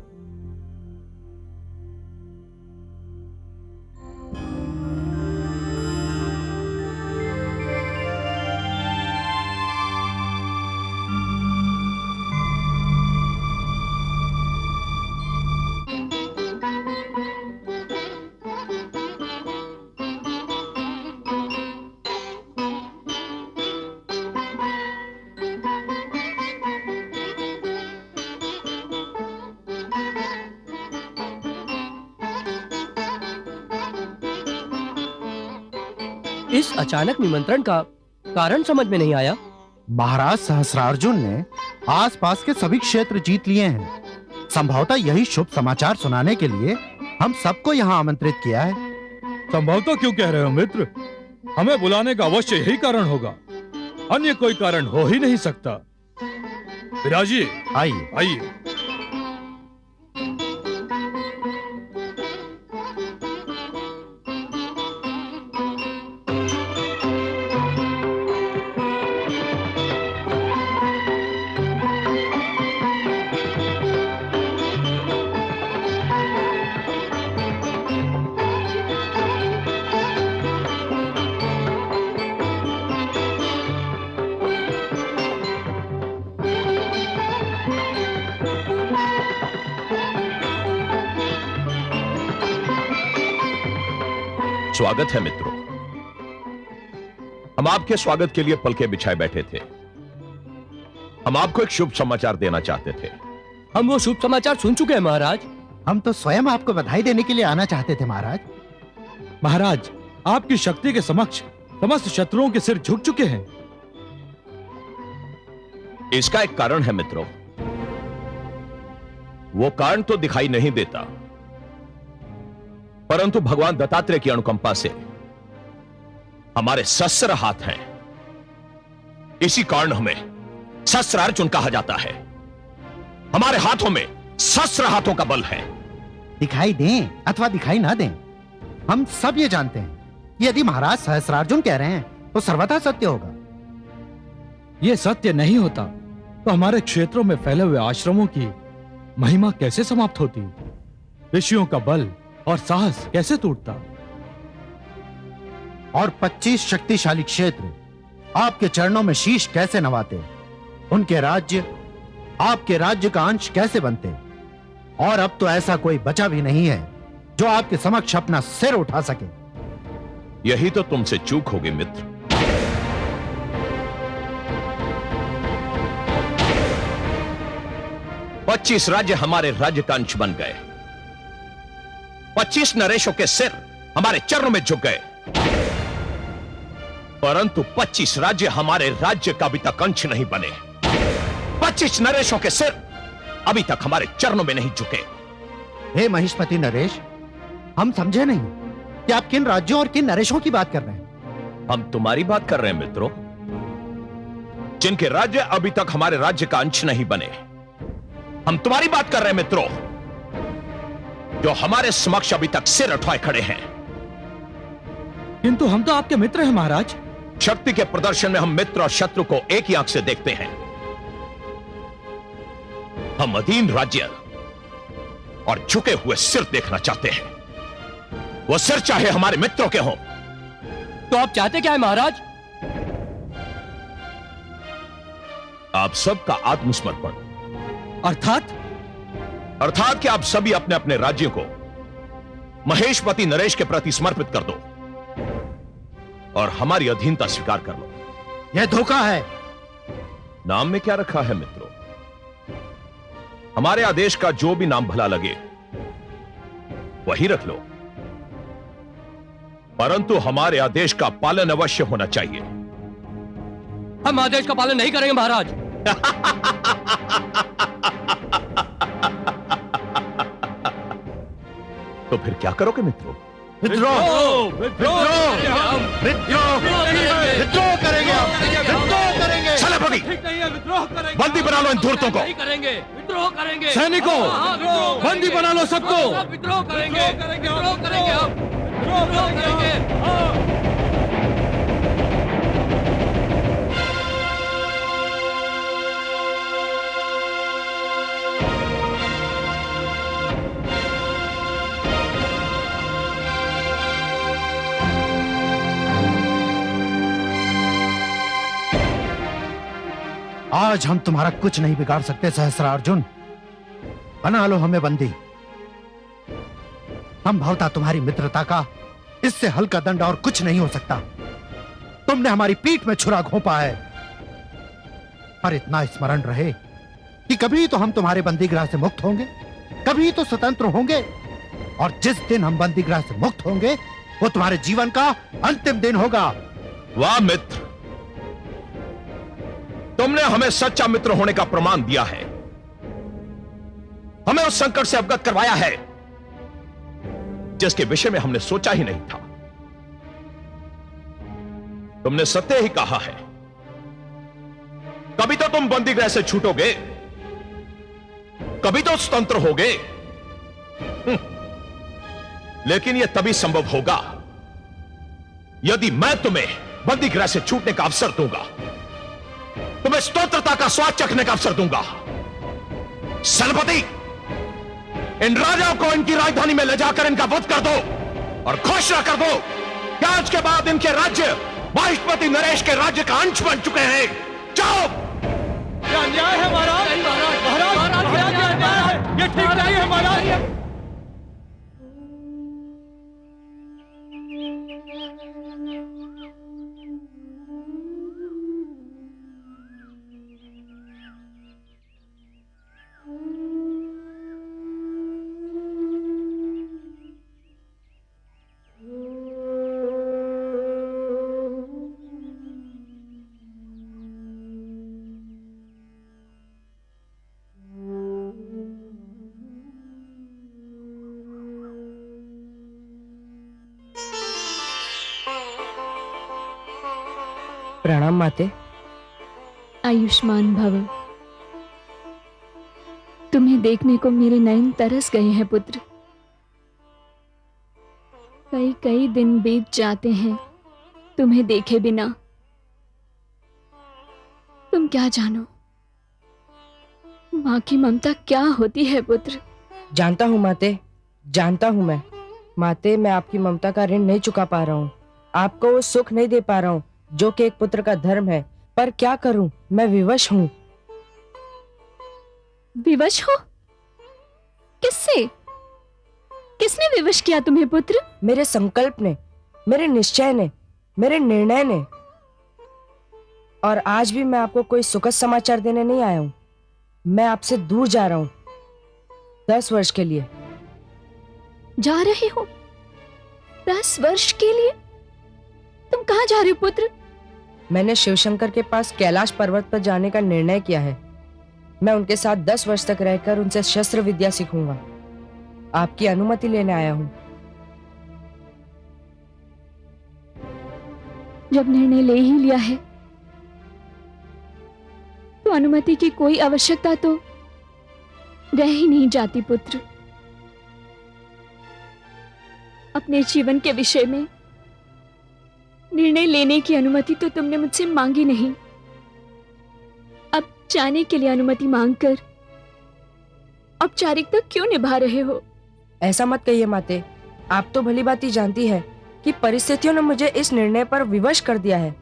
इस अचानक निमंत्रण का कारण समझ में नहीं आया। महाराज सहस्रार्जुन ने आसपास के सभी क्षेत्र जीत लिए हैं। संभवतः यही शुभ समाचार सुनाने के लिए हम सबको यहाँ आमंत्रित किया है। संभवतः क्यों कह रहे हो मित्र? हमें बुलाने का अवश्य यही कारण होगा, अन्य कोई कारण हो ही नहीं सकता। विराजिए, आइए आइए। स्वागत है मित्रों। हम आपके स्वागत के लिए पलके बिछाए बैठे थे। हम आपको एक शुभ समाचार देना चाहते थे। हम वो शुभ समाचार सुन चुके हैं महाराज। हम तो स्वयं आपको बधाई देने के लिए आना चाहते थे महाराज। महाराज, आपकी शक्ति के समक्ष समस्त शत्रुओं के सिर झुक चुके हैं। इसका एक कारण है मित्रों। वो कारण तो दिखाई नहीं देता, परंतु भगवान दत्तात्रेय की अनुकंपा से हमारे शस्त्र हाथ हैं। इसी कारण हमें शस्त्रार्जुन कहा जाता है। हमारे हाथों में शस्त्र हाथों का बल है। दिखाई दें अथवा दिखाई ना दें, हम सब ये जानते हैं कि यदि महाराज सहस्रार्जुन कह रहे हैं तो सर्वथा सत्य होगा। ये सत्य नहीं होता तो हमारे क्षेत्रों में फैले हुए आश्रमों की महिमा कैसे समाप्त होती? ऋषियों का बल और साहस कैसे टूटता? और 25 शक्तिशाली क्षेत्र आपके चरणों में शीश कैसे नवाते? उनके राज्य आपके राज्य का अंश कैसे बनते? और अब तो ऐसा कोई बचा भी नहीं है जो आपके समक्ष अपना सिर उठा सके। यही तो तुमसे चूक होगी मित्र। पच्चीस राज्य हमारे राज्य का अंश बन गए। 25 नरेशों के सिर हमारे चरणों में झुक गए, परंतु 25 राज्य हमारे राज्य का अभी तक अंश नहीं बने। 25 नरेशों के सिर अभी तक हमारे चरणों में नहीं झुके। हे महिष्मति नरेश, हम समझे नहीं कि आप किन राज्यों और किन नरेशों की बात कर रहे हैं। हम तुम्हारी बात कर रहे हैं मित्रों, जिनके राज्य अभी तक हमारे राज्य का अंश नहीं बने। हम तुम्हारी बात कर रहे हैं मित्रों, जो हमारे समक्ष अभी तक सिर उठाए खड़े हैं। किंतु हम तो आपके मित्र हैं महाराज। शक्ति के प्रदर्शन में हम मित्र और शत्रु को एक ही आंख से देखते हैं। हम अधीन राज्य और झुके हुए सिर देखना चाहते हैं। वो सिर चाहे हमारे मित्रों के हों। तो आप चाहते क्या है महाराज? आप सबका आत्मसमर्पण। अर्थात कि आप सभी अपने अपने राज्यों को महेशपति नरेश के प्रति समर्पित कर दो और हमारी अधीनता स्वीकार कर लो। यह धोखा है। नाम में क्या रखा है मित्रों? हमारे आदेश का जो भी नाम भला लगे वही रख लो, परंतु हमारे आदेश का पालन अवश्य होना चाहिए। हम आदेश का पालन नहीं करेंगे महाराज। तो फिर क्या करोगे मित्रों? विद्रोह करेंगे हम। विद्रोह करेंगे। सेनापति, बंदी बना लो इन धूर्तों को। विद्रोह करेंगे। सैनिकों, बंदी बना लो सबको। विद्रोह करेंगे। विद्रोह करेंगे हम। विद्रोह करेंगे। आज हम तुम्हारा कुछ नहीं बिगाड़ सकते सहस्त्रार्जुन। बना लो हमें बंदी। हम भवता तुम्हारी मित्रता का इससे हल्का दंड और कुछ नहीं हो सकता। तुमने हमारी पीठ में छुरा घोंपा है, पर इतना स्मरण रहे कि कभी तो हम तुम्हारे बंदीगृह से मुक्त होंगे, कभी तो स्वतंत्र होंगे, और जिस दिन हम बंदीगृह से मुक्त होंगे वो तुम्हारे जीवन का अंतिम दिन होगा। वाह मित्र, तुमने हमें सच्चा मित्र होने का प्रमाण दिया है, हमें उस संकट से अवगत करवाया है जिसके विषय में हमने सोचा ही नहीं था। तुमने सत्य ही कहा है, कभी तो तुम बंदीगृह से छूटोगे, कभी तो स्वतंत्र होगे, लेकिन यह तभी संभव होगा यदि मैं तुम्हें बंदीगृह से छूटने का अवसर दूंगा, तुम्हें स्वतंत्रता का स्वाद चखने का अवसर दूंगा। सेनापति, इन राजाओं को इनकी राजधानी में ले जाकर इनका वध कर दो और घोषणा कर दो कि आज के बाद इनके राज्य महेशपति नरेश के राज्य का अंश बन चुके हैं। जाओ। क्या अन्याय है महाराज? महाराज, ये ठीक नहीं है महाराज। प्रणाम माते। आयुष्मान भव। तुम्हें देखने को मेरे नयन तरस गए हैं पुत्र। कई कई दिन बीत जाते हैं तुम्हें देखे बिना। तुम क्या जानो माँ की ममता क्या होती है पुत्र। जानता हूँ माते, जानता हूँ मैं। माते, मैं आपकी ममता का ऋण नहीं चुका पा रहा हूँ, आपको वो सुख नहीं दे पा रहा हूँ जो कि एक पुत्र का धर्म है, पर क्या करूं, मैं विवश हूं। विवश हो? किससे? किसने विवश किया तुम्हें पुत्र? मेरे संकल्प ने, मेरे निश्चय ने, मेरे निर्णय ने। और आज भी मैं आपको कोई सुखद समाचार देने नहीं आया हूं। मैं आपसे दूर जा रहा हूं 10 वर्ष के लिए। जा रहे हो? 10 वर्ष के लिए? तुम कहाँ जा रहे हो पुत्र? मैंने शिवशंकर के पास कैलाश पर्वत पर जाने का निर्णय किया है। मैं उनके साथ 10 वर्ष तक रहकर उनसे शस्त्र विद्या सीखूंगा। आपकी अनुमति लेने आया हूं। जब निर्णय ले ही लिया है तो अनुमति की कोई आवश्यकता तो रह ही नहीं जाती पुत्र। अपने जीवन के विषय में निर्णय लेने की अनुमति तो तुमने मुझसे मांगी नहीं। अब जाने के लिए अनुमति मांगकर औपचारिकता क्यों निभा रहे हो? ऐसा मत कहिए माते। आप तो भली भांति जानती है कि परिस्थितियों ने मुझे इस निर्णय पर विवश कर दिया है।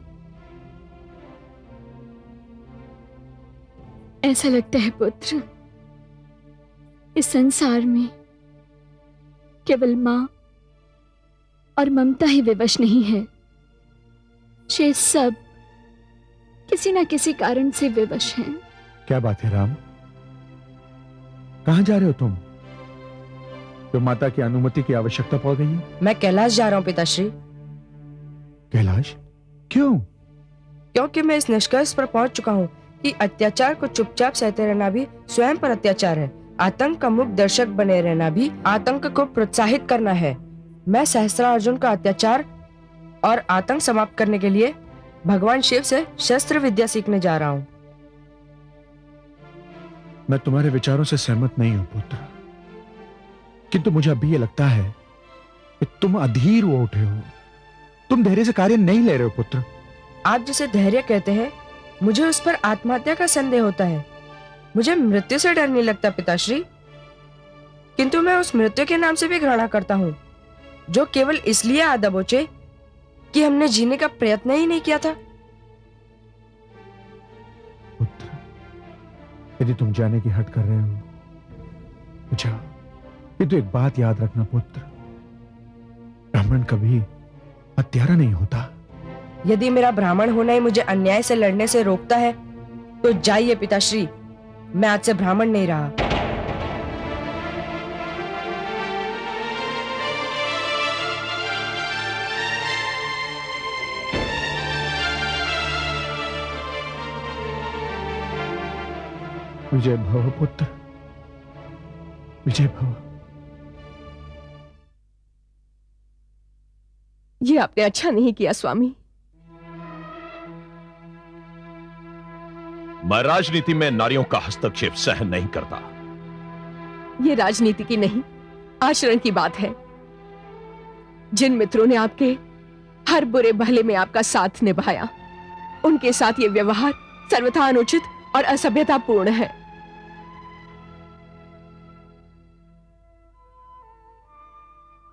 ऐसा लगता है पुत्र, इस संसार में केवल मां और ममता ही विवश नहीं है, शेष सब किसी न किसी कारण से विवश हैं। क्या बात है राम, कहां जा रहे हो तुम? तो माता की अनुमति की आवश्यकता पड़ गई है? मैं कैलाश जा रहा हूं पिताश्री। कैलाश? क्यों? क्योंकि मैं इस निष्कर्ष पर पहुंच चुका हूं कि अत्याचार को चुपचाप सहते रहना भी स्वयं पर अत्याचार है। आतंक का मुक्त दर्शक बने रहना भी आतंक को प्रोत्साहित करना है। मैं सहस्त्रार्जुन का अत्याचार और आतंक समाप्त करने के लिए भगवान शिव से शस्त्र विद्या सीखने जा रहा हूँ। मैं तुम्हारे विचारों से सहमत नहीं हूं पुत्र, किंतु मुझे अभी ये लगता है कि तुम अधीर हो उठे हो, तुम धैर्य से कार्य नहीं ले रहे हो पुत्र। आप जिसे धैर्य कहते हैं, मुझे उस पर आत्महत्या का संदेह होता है। मुझे मृत्यु से डर नहीं लगता पिताश्री, किंतु मैं उस मृत्यु के नाम से भी घृणा करता हूँ जो केवल इसलिए आ दबोचे कि हमने जीने का प्रयत्न ही नहीं किया था। पुत्र, यदि तुम जाने की हट कर रहे हो तो जाओ, किंतु एक बात याद रखना पुत्र, ब्राह्मण कभी हत्यारा नहीं होता। यदि मेरा ब्राह्मण होना ही मुझे अन्याय से लड़ने से रोकता है तो जाइए पिताश्री, मैं आज से ब्राह्मण नहीं रहा। विजय भव पुत्र, विजय भव। ये आपने अच्छा नहीं किया स्वामी। मैं राजनीति में नारियों का हस्तक्षेप सहन नहीं करता। ये राजनीति की नहीं, आचरण की बात है। जिन मित्रों ने आपके हर बुरे भले में आपका साथ निभाया, उनके साथ ये व्यवहार सर्वथा अनुचित और असभ्यतापूर्ण है।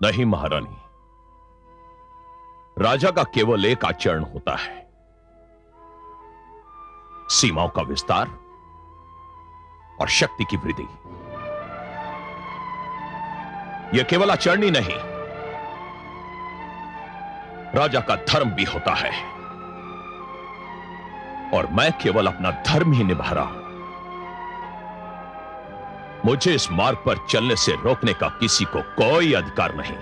नहीं महारानी, राजा का केवल एक आचरण होता है, सीमाओं का विस्तार और शक्ति की वृद्धि। यह केवल आचरण ही नहीं, राजा का धर्म भी होता है, और मैं केवल अपना धर्म ही निभा रहा हूं। मुझे इस मार्ग पर चलने से रोकने का किसी को कोई अधिकार नहीं।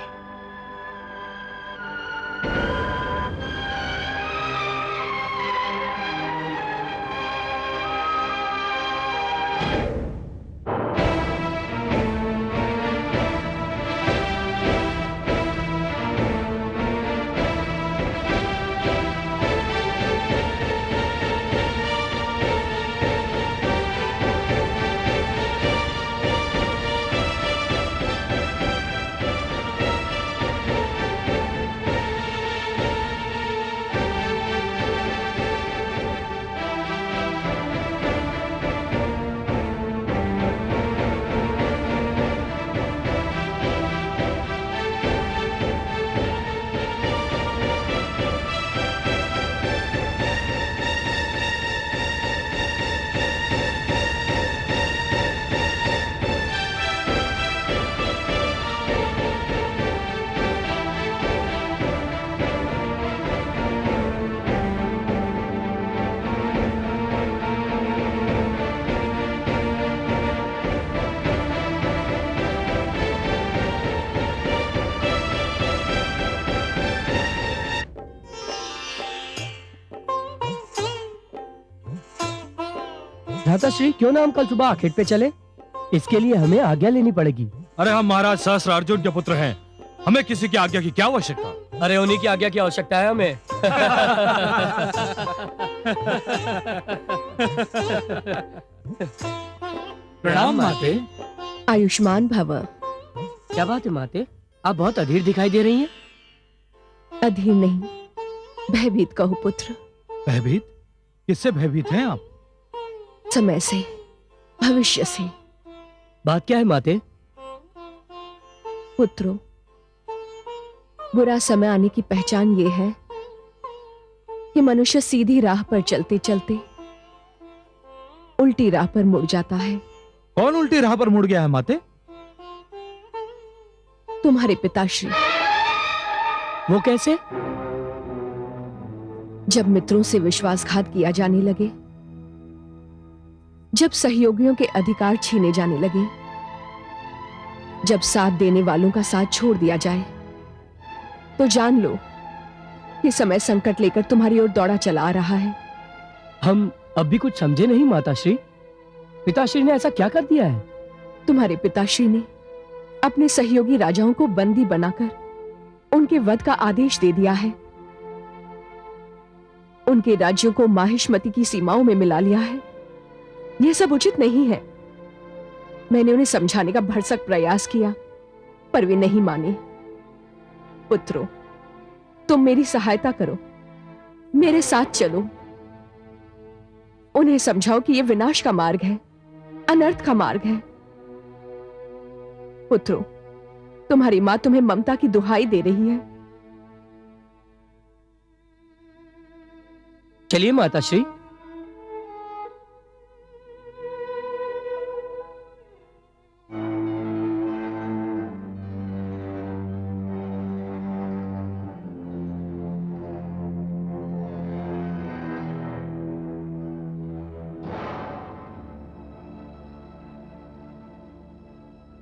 भ्राताश्री, क्यों ना हम कल सुबह आखेट पे चले? इसके लिए हमें आज्ञा लेनी पड़ेगी। अरे हम महाराज सहस्त्रार्जुन के पुत्र हैं, हमें किसी की आज्ञा की क्या आवश्यकता? अरे उन्हीं की आज्ञा की आवश्यकता है हमें। प्रणाम माते। आयुष्मान भव। क्या बात है माते, आप बहुत अधीर दिखाई दे रही हैं। अधीर नहीं, भयभीत कहो पुत्र। भयभीत? किससे भयभीत हैं आप? समय से, भविष्य से। बात क्या है माते? पुत्रों, बुरा समय आने की पहचान ये है कि मनुष्य सीधी राह पर चलते चलते उल्टी राह पर मुड़ जाता है। कौन उल्टी राह पर मुड़ गया है माते? तुम्हारे पिताश्री। वो कैसे? जब मित्रों से विश्वासघात किया जाने लगे, जब सहयोगियों के अधिकार छीने जाने लगे, जब साथ देने वालों का साथ छोड़ दिया जाए, तो जान लो कि समय संकट लेकर तुम्हारी ओर दौड़ा चला आ रहा है। हम अब भी कुछ समझे नहीं माताश्री। पिताश्री ने ऐसा क्या कर दिया है? तुम्हारे पिताश्री ने अपने सहयोगी राजाओं को बंदी बनाकर उनके वध का आदेश दे दिया है। उनके राज्यों को माहिष्मती की सीमाओं में मिला लिया है। यह सब उचित नहीं है। मैंने उन्हें समझाने का भरसक प्रयास किया, पर वे नहीं माने। पुत्रों, तुम मेरी सहायता करो, मेरे साथ चलो। उन्हें समझाओ कि यह विनाश का मार्ग है, अनर्थ का मार्ग है। पुत्रों, तुम्हारी मां तुम्हें ममता की दुहाई दे रही है। चलिए माताश्री।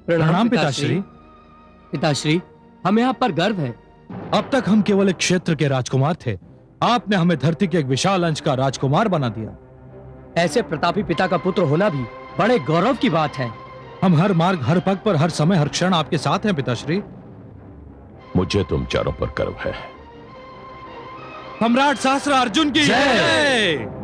प्रणाम पिताश्री। पिताश्री, हमें आप पर गर्व है। अब तक हम केवल एक क्षेत्र के राजकुमार थे, आपने हमें धरती के एक विशाल अंश का राजकुमार बना दिया। ऐसे प्रतापी पिता का पुत्र होना भी बड़े गौरव की बात है। हम हर मार्ग, हर पग पर, हर समय, हर क्षण आपके साथ हैं पिताश्री। मुझे तुम चारों पर गर्व है। सम्राट सहस्त्र अर्जुन की जय।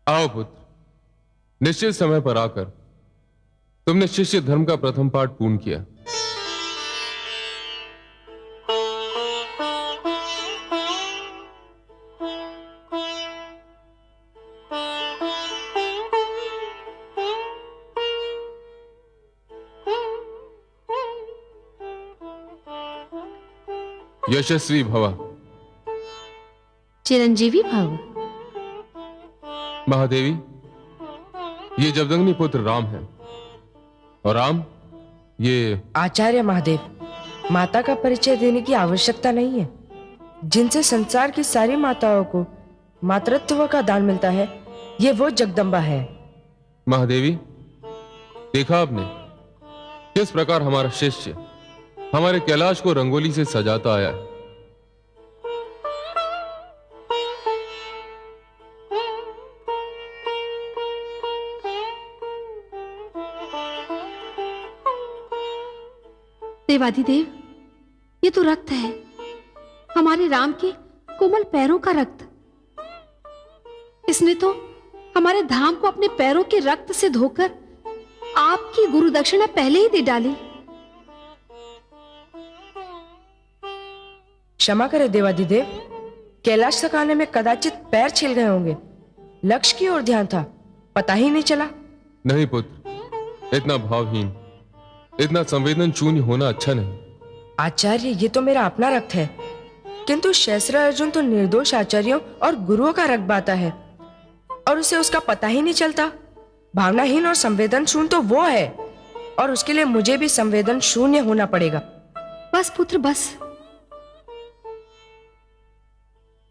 आओ पुत्र, निश्चित समय पर आकर तुमने शिष्य धर्म का प्रथम पाठ पूर्ण किया। यशस्वी भव। चिरंजीवी भव। महादेवी, ये जमदग्नि पुत्र राम है, और राम ये आचार्य महादेव। माता का परिचय देने की आवश्यकता नहीं है। जिनसे संसार की सारी माताओं को मातृत्व का दान मिलता है, ये वो जगदम्बा है। महादेवी, देखा आपने किस प्रकार हमारा शिष्य हमारे कैलाश को रंगोली से सजाता आया है। देवाधिदेव, ये तो रक्त है, हमारे राम के कोमल पैरों का रक्त। इसने तो हमारे धाम को अपने पैरों के रक्त से धोकर आपकी गुरु दक्षिणा पहले ही दे डाली। क्षमा करें देवाधिदेव, कैलाश तक आने में कदाचित पैर छिल गए होंगे। लक्ष्य की ओर ध्यान था, पता ही नहीं चला। नहीं पुत्र, इतना भावहीन, इतना संवेदन शून्य होना अच्छा नहीं। आचार्य, ये तो मेरा अपना रक्त है, किंतु सहस्त्र अर्जुन तो निर्दोष आचार्यों और गुरुओं का रक्त बाता है, और उसे उसका पता ही नहीं चलता। भावनाहीन और संवेदन शून्य तो वो है और उसके लिए मुझे भी संवेदन शून्य होना पड़ेगा। बस पुत्र बस,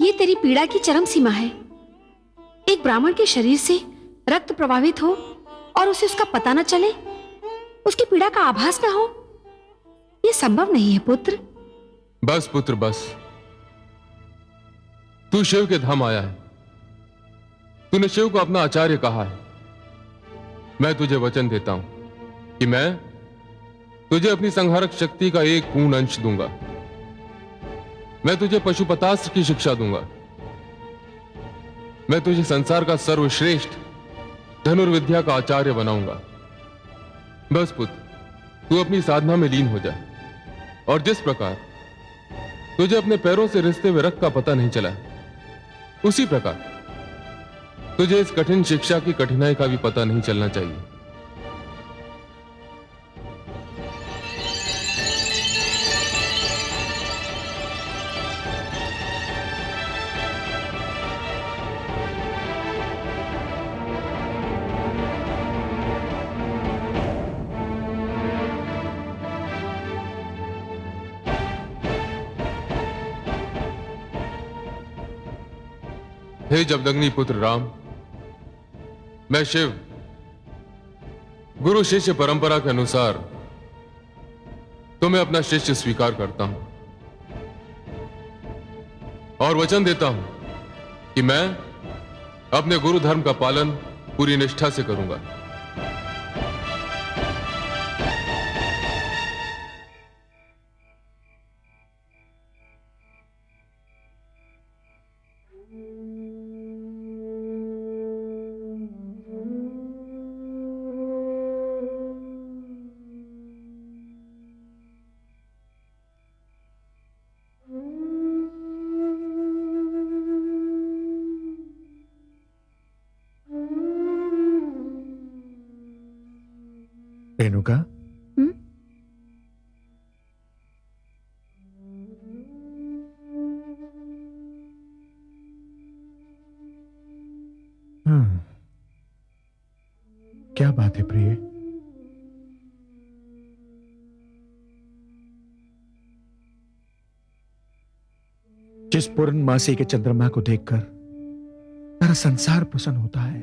ये तेरी पीड़ा की चरम सीमा है। एक ब्राह्मण के शरीर से रक्त प्रवाहित हो और उसे उसका पता न चले, उसकी पीड़ा का आभास न हो, यह संभव नहीं है पुत्र। बस पुत्र बस, तू शिव के धाम आया है, तूने शिव को अपना आचार्य कहा है। मैं तुझे वचन देता हूं कि मैं तुझे अपनी संहारक शक्ति का एक पूर्ण अंश दूंगा। मैं तुझे पशुपतास्त्र की शिक्षा दूंगा। मैं तुझे संसार का सर्वश्रेष्ठ धनुर्विद्या का आचार्य बनाऊंगा। बस पुत्र, तू अपनी साधना में लीन हो जा, और जिस प्रकार तुझे अपने पैरों से रिसते हुए रक्त का पता नहीं चला, उसी प्रकार तुझे इस कठिन शिक्षा की कठिनाई का भी पता नहीं चलना चाहिए। हे जमदग्नि पुत्र राम, मैं शिव गुरु शिष्य परंपरा के अनुसार तुम्हें अपना शिष्य स्वीकार करता हूं और वचन देता हूं कि मैं अपने गुरु धर्म का पालन पूरी निष्ठा से करूंगा। रेणुका, क्या बात है प्रिय? जिस पूर्णमासी के चंद्रमा को देखकर सारा संसार प्रसन्न होता है,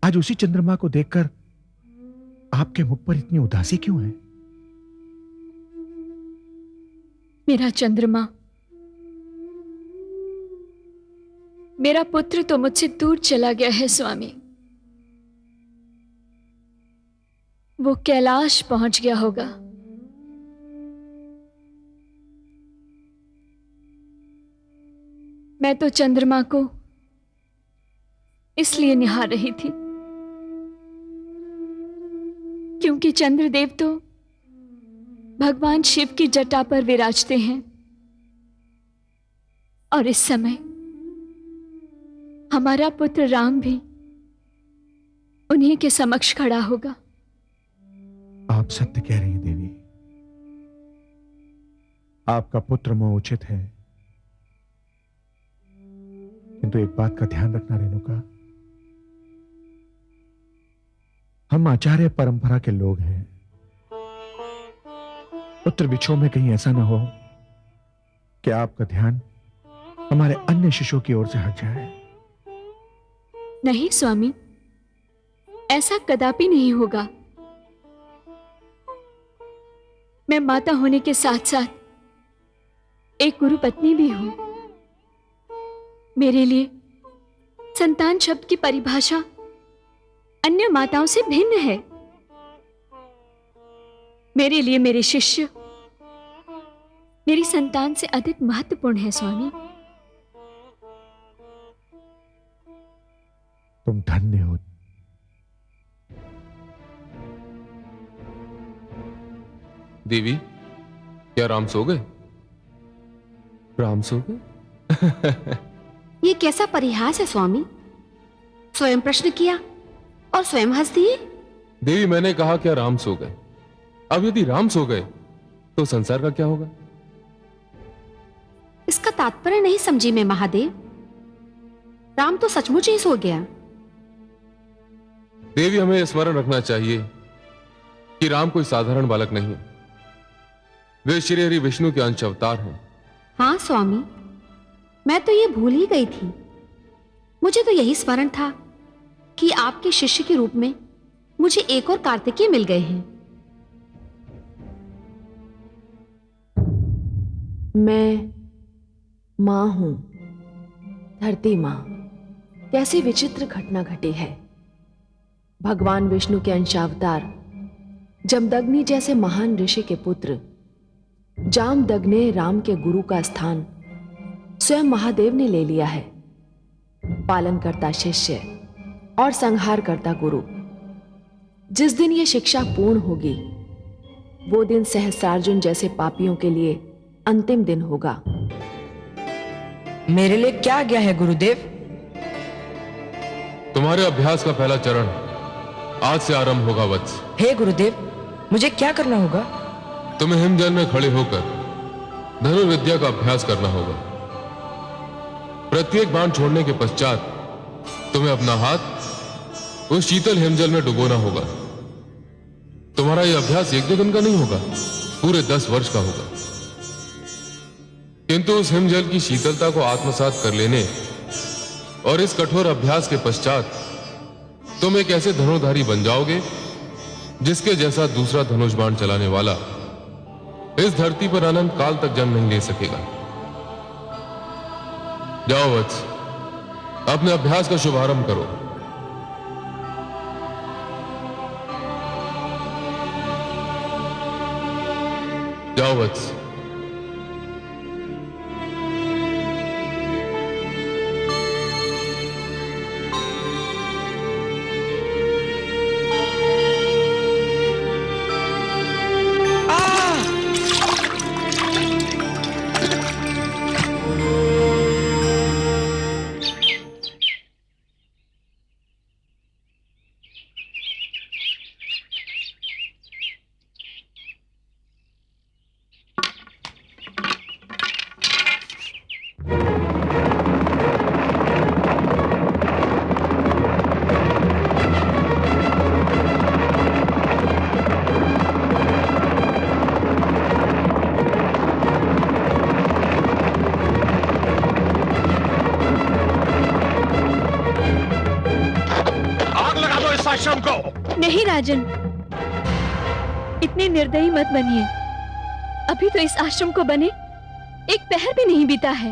आज उसी चंद्रमा को देखकर आपके मुख पर इतनी उदासी क्यों है? मेरा चंद्रमा, मेरा पुत्र तो मुझसे दूर चला गया है स्वामी। वो कैलाश पहुंच गया होगा। मैं तो चंद्रमा को इसलिए निहार रही थी क्योंकि चंद्रदेव तो भगवान शिव की जटा पर विराजते हैं और इस समय हमारा पुत्र राम भी उन्हीं के समक्ष खड़ा होगा। आप सत्य कह रही हैं देवी, आपका पुत्र मोह उचित है, किंतु एक बात का ध्यान रखना रेणुका, हम आचार्य परंपरा के लोग हैं। पुत्र विछोह में कहीं ऐसा ना हो कि आपका ध्यान हमारे अन्य शिष्यों की ओर से हट जाए। नहीं स्वामी, ऐसा कदापि नहीं होगा। मैं माता होने के साथ साथ एक गुरु पत्नी भी हूं। मेरे लिए संतान शब्द की परिभाषा अन्य माताओं से भिन्न है। मेरे लिए मेरे शिष्य मेरी संतान से अधिक महत्वपूर्ण है स्वामी। तुम धन्य हो। देवी, क्या राम सो गए? राम सो गए? ये कैसा परिहास है स्वामी? स्वयं प्रश्न किया और स्वयं हंस दिए। देवी, मैंने कहा क्या राम सो गए? अब यदि राम सो गए तो संसार का क्या होगा? इसका तात्पर्य नहीं समझी मैं महादेव। राम तो सचमुच ही सो गया। देवी, हमें स्मरण रखना चाहिए कि राम कोई साधारण बालक नहीं है, वे श्री हरि विष्णु के अंश अवतार हैं। हाँ स्वामी, मैं तो ये भूल ही गई थी। मुझे तो यही स्मरण था कि आपके शिष्य के रूप में मुझे एक और कार्तिकेय मिल गए हैं। मैं मां हूं, धरती मां। कैसी विचित्र घटना घटी है। भगवान विष्णु के अंशावतार जमदग्नि जैसे महान ऋषि के पुत्र जामदग्नि ने राम के गुरु का स्थान स्वयं महादेव ने ले लिया है। पालन करता शिष्य और संहार करता गुरु। जिस दिन यह शिक्षा पूर्ण होगी, वो दिन सहस्रार्जुन जैसे पापियों के लिए अंतिम दिन होगा। मेरे लिए क्या आज्ञा है गुरुदेव? तुम्हारे अभ्यास का पहला चरण आज से आरंभ होगा वत्स। हे गुरुदेव, मुझे क्या करना होगा? तुम्हें हिमजल में खड़े होकर धनुर्विद्या का अभ्यास करना होगा। प्रत्येक बाण छोड़ने के पश्चात तुम्हें अपना हाथ उस शीतल हिमजल में डुबोना होगा। तुम्हारा यह अभ्यास एक दो दिन का नहीं होगा, पूरे 10 वर्ष का होगा। किंतु उस हिमजल की शीतलता को आत्मसात कर लेने और इस कठोर अभ्यास के पश्चात तुम एक ऐसे धनुर्धारी बन जाओगे जिसके जैसा दूसरा धनुष बाण चलाने वाला इस धरती पर अनंत काल तक जन्म नहीं ले सकेगा। जाओ वत्स, अपने अभ्यास का शुभारंभ करो। जाओ वत्स। नहीं राजन, इतने निर्दयी मत बनिए। अभी तो इस आश्रम को बने एक पहर भी नहीं बीता है।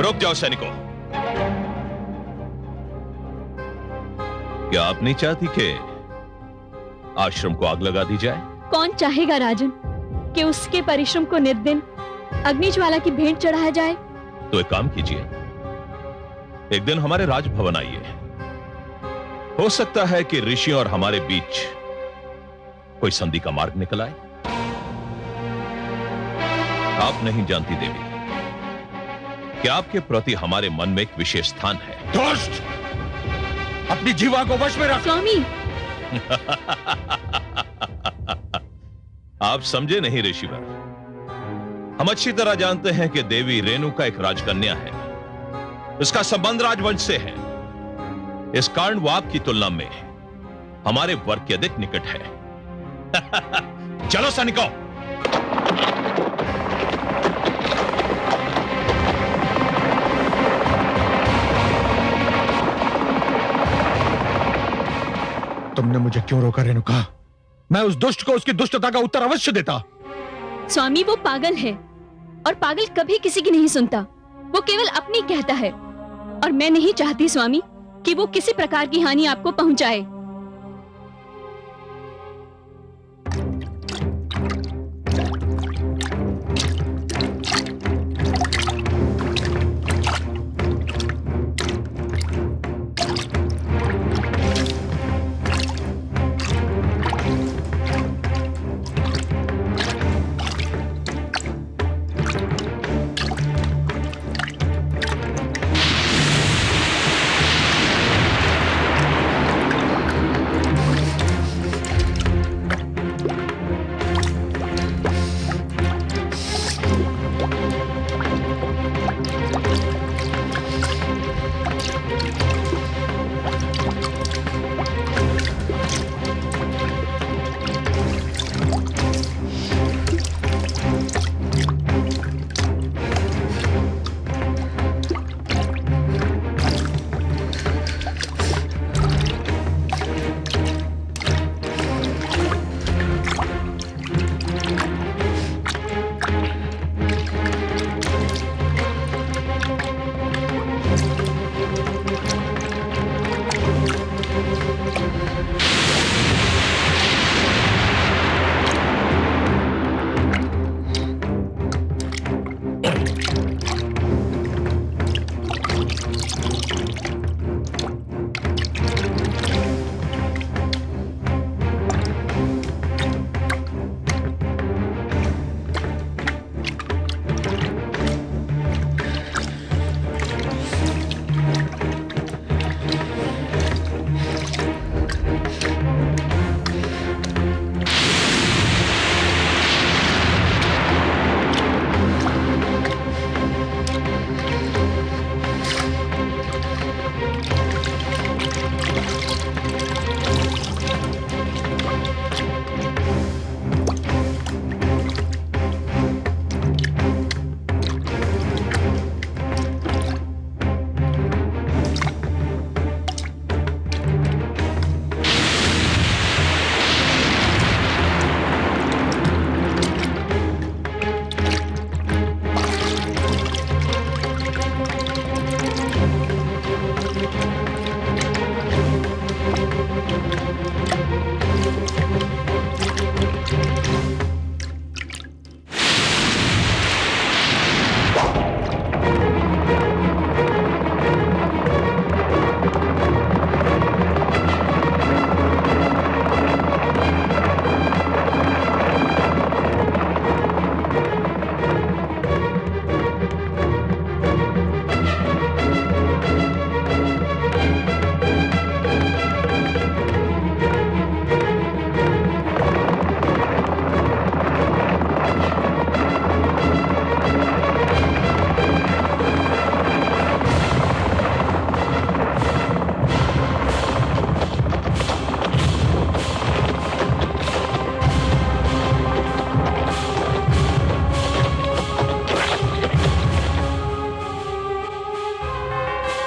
रुक जाओ सैनिकों। क्या आप नहीं चाहती कि आश्रम को आग लगा दी जाए? कौन चाहेगा राजन कि उसके परिश्रम को निर्दिन अग्निज्वाला की भेंट चढ़ाया जाए? तो एक काम कीजिए, एक दिन हमारे राजभवन आइए। हो सकता है कि ऋषि और हमारे बीच कोई संधि का मार्ग निकल आए। आप नहीं जानती देवी कि आपके प्रति हमारे मन में एक विशेष स्थान है। दुष्ट! अपनी जीवा को वश में रख। स्वामी! आप समझे नहीं ऋषिवर। हम अच्छी तरह जानते हैं कि देवी रेणुका एक राजकन्या है। उसका संबंध राजवंश से है। इस कारण वो आपकी तुलना में हमारे वर्ग के अधिक निकट है। चलो सैनिकों। तुमने मुझे क्यों रोका रेणुका? मैं उस दुष्ट को उसकी दुष्टता का उत्तर अवश्य देता। स्वामी, वो पागल है और पागल कभी किसी की नहीं सुनता। वो केवल अपनी कहता है और मैं नहीं चाहती स्वामी कि वो किसी प्रकार की हानि आपको पहुंचाए।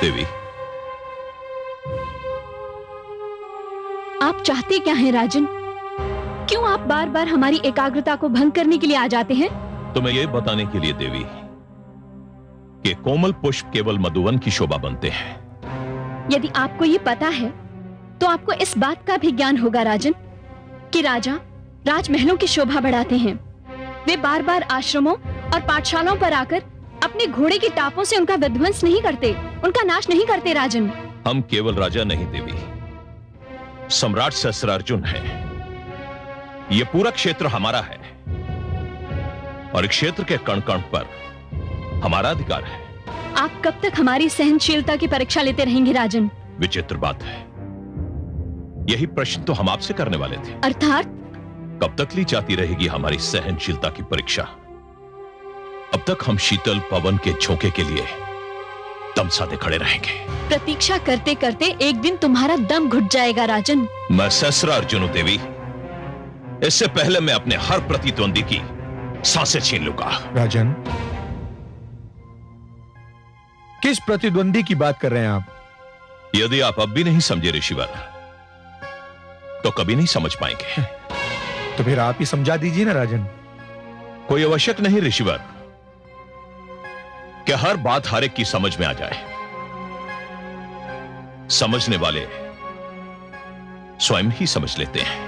देवी, आप चाहते क्या हैं राजन? क्यों आप बार बार हमारी एकाग्रता को भंग करने के लिए आ जाते हैं? तुम्हें यह बताने के लिए देवी कि कोमल पुष्प केवल मधुवन की शोभा बनते हैं। यदि आपको ये पता है तो आपको इस बात का भी ज्ञान होगा राजन कि राजा राजमहलों की शोभा बढ़ाते हैं। वे बार बार आश्रमों और पाठशालाओं पर आकर अपने घोड़े की टापों से उनका विध्वंस नहीं करते, उनका नाश नहीं करते राजन। हम केवल राजा नहीं देवी, सम्राट सहस्त्रार्जुन है। यह पूरा क्षेत्र हमारा है और क्षेत्र के कण कण पर हमारा अधिकार है। आप कब तक हमारी सहनशीलता की परीक्षा लेते रहेंगे राजन? विचित्र बात है, यही प्रश्न तो हम आपसे करने वाले थे। अर्थात कब तक ली जाती रहेगी हमारी सहनशीलता की परीक्षा? अब तक हम शीतल पवन के झोंके के लिए दम साधे खड़े रहेंगे। प्रतीक्षा करते करते एक दिन तुम्हारा दम घुट जाएगा राजन। मैं सहस्त्रार्जुन हूं देवी, इससे पहले मैं अपने हर प्रतिद्वंदी की सांसें छीन लूंगा। राजन, किस प्रतिद्वंदी की बात कर रहे हैं आप? यदि आप अब भी नहीं समझे ऋषिवर, तो कभी नहीं समझ पाएंगे। तो फिर आप ही समझा दीजिए ना राजन। कोई आवश्यक नहीं ऋषिवर कि हर बात हर एक की समझ में आ जाए। समझने वाले स्वयं ही समझ लेते हैं।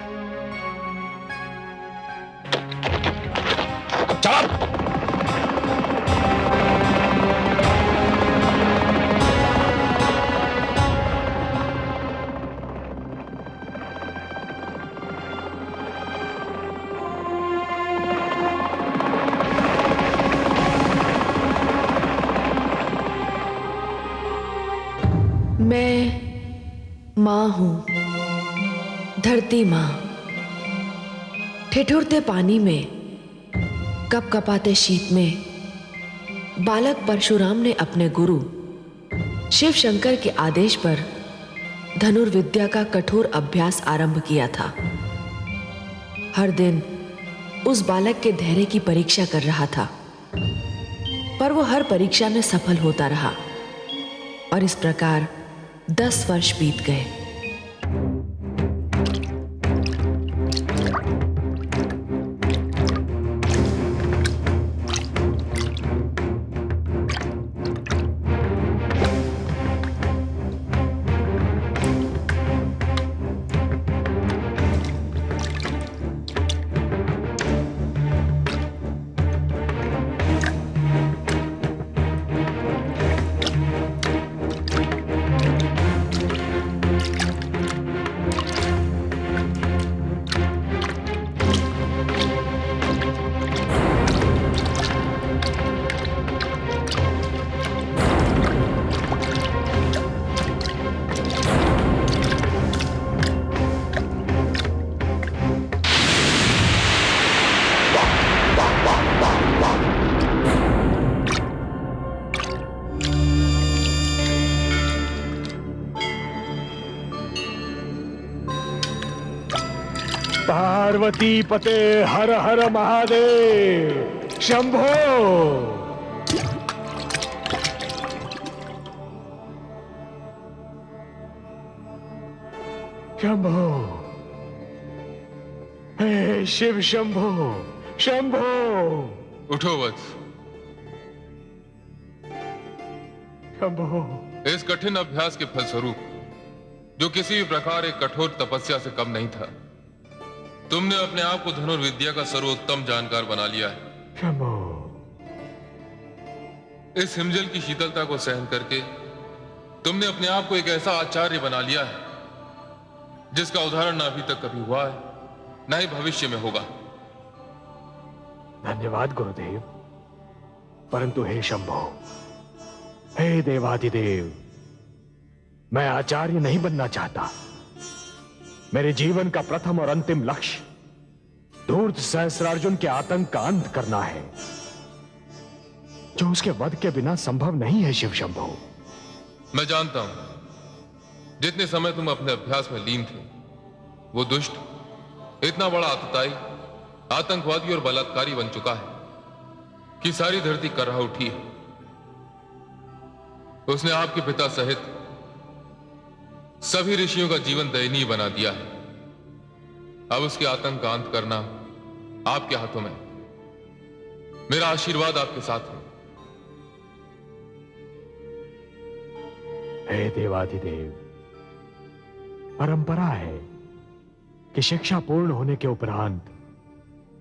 चलो! मैं मां हूं, धरती मां। ठिठुरते पानी में, कपकपाते शीत में बालक परशुराम ने अपने गुरु शिव शंकर के आदेश पर धनुर्विद्या का कठोर अभ्यास आरंभ किया था। हर दिन उस बालक के धैर्य की परीक्षा कर रहा था, पर वो हर परीक्षा में सफल होता रहा और इस प्रकार 10 वर्ष बीत गए। पार्वती पते हर हर महादेव शंभो। शंभो, हे शिव शंभो, शंभो। उठो वत्स। शंभो। इस कठिन अभ्यास के फलस्वरूप जो किसी भी प्रकार एक कठोर तपस्या से कम नहीं था। तुमने अपने आप को धनुर्विद्या का सर्वोत्तम जानकार बना लिया है। इस हिमजल की शीतलता को सहन करके तुमने अपने आप को एक ऐसा आचार्य बना लिया है जिसका उदाहरण ना अभी तक कभी हुआ है, ना ही भविष्य में होगा। धन्यवाद गुरुदेव। परंतु हे शंभो, हे देवाधिदेव, मैं आचार्य नहीं बनना चाहता। मेरे जीवन का प्रथम और अंतिम लक्ष्य धूर्त सहस्रार्जुन के आतंक का अंत करना है, जो उसके वध के बिना संभव नहीं है। शिव शंभो, मैं जानता हूं जितने समय तुम अपने अभ्यास में लीन थे, वो दुष्ट इतना बड़ा आतताई, आतंकवादी और बलात्कारी बन चुका है कि सारी धरती करहा उठी है। उसने आपके पिता सहित सभी ऋषियों का जीवन दयनीय बना दिया है। अब उसके आतंक का अंत करना आपके हाथों में। मेरा आशीर्वाद आपके साथ है। हे देवाधिदेव, परंपरा है कि शिक्षा पूर्ण होने के उपरांत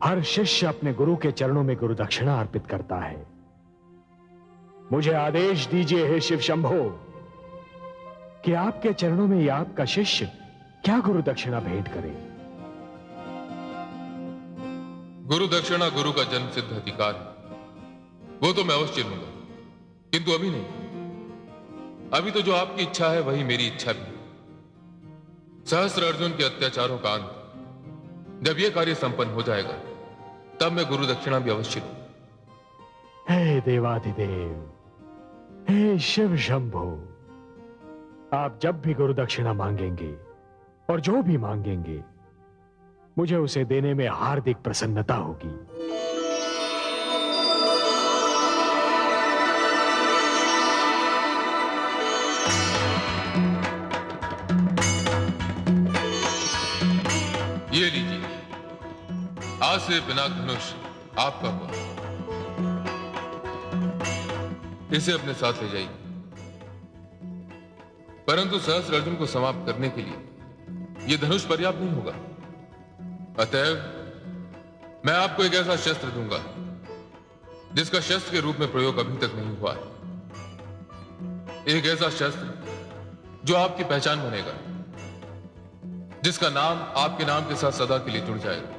हर शिष्य अपने गुरु के चरणों में गुरु दक्षिणा अर्पित करता है। मुझे आदेश दीजिए हे शिव शंभो कि आपके चरणों में यह आपका शिष्य क्या गुरु दक्षिणा भेंट करे। गुरु दक्षिणा गुरु का जन्म सिद्ध अधिकार है, वो तो मैं अवश्य लूंगा, किंतु अभी नहीं। अभी तो जो आपकी इच्छा है वही मेरी इच्छा भी है। सहस्त्र अर्जुन के अत्याचारों का अंत जब यह कार्य संपन्न हो जाएगा, तब मैं गुरु दक्षिणा भी अवश्य लूंगा। हे देवाधिदेव, हे शिव शंभो, आप जब भी गुरु दक्षिणा मांगेंगे और जो भी मांगेंगे, मुझे उसे देने में हार्दिक प्रसन्नता होगी। ये लीजिए, आज से पिनाक धनुष आपका हुआ। इसे अपने साथ ले जाइए। परंतु सहस्त्र अर्जुन को समाप्त करने के लिए यह धनुष पर्याप्त नहीं होगा। अतएव मैं आपको एक ऐसा शस्त्र दूंगा जिसका शस्त्र के रूप में प्रयोग अभी तक नहीं हुआ है। एक ऐसा शस्त्र जो आपकी पहचान बनेगा, जिसका नाम आपके नाम के साथ सदा के लिए जुड़ जाएगा।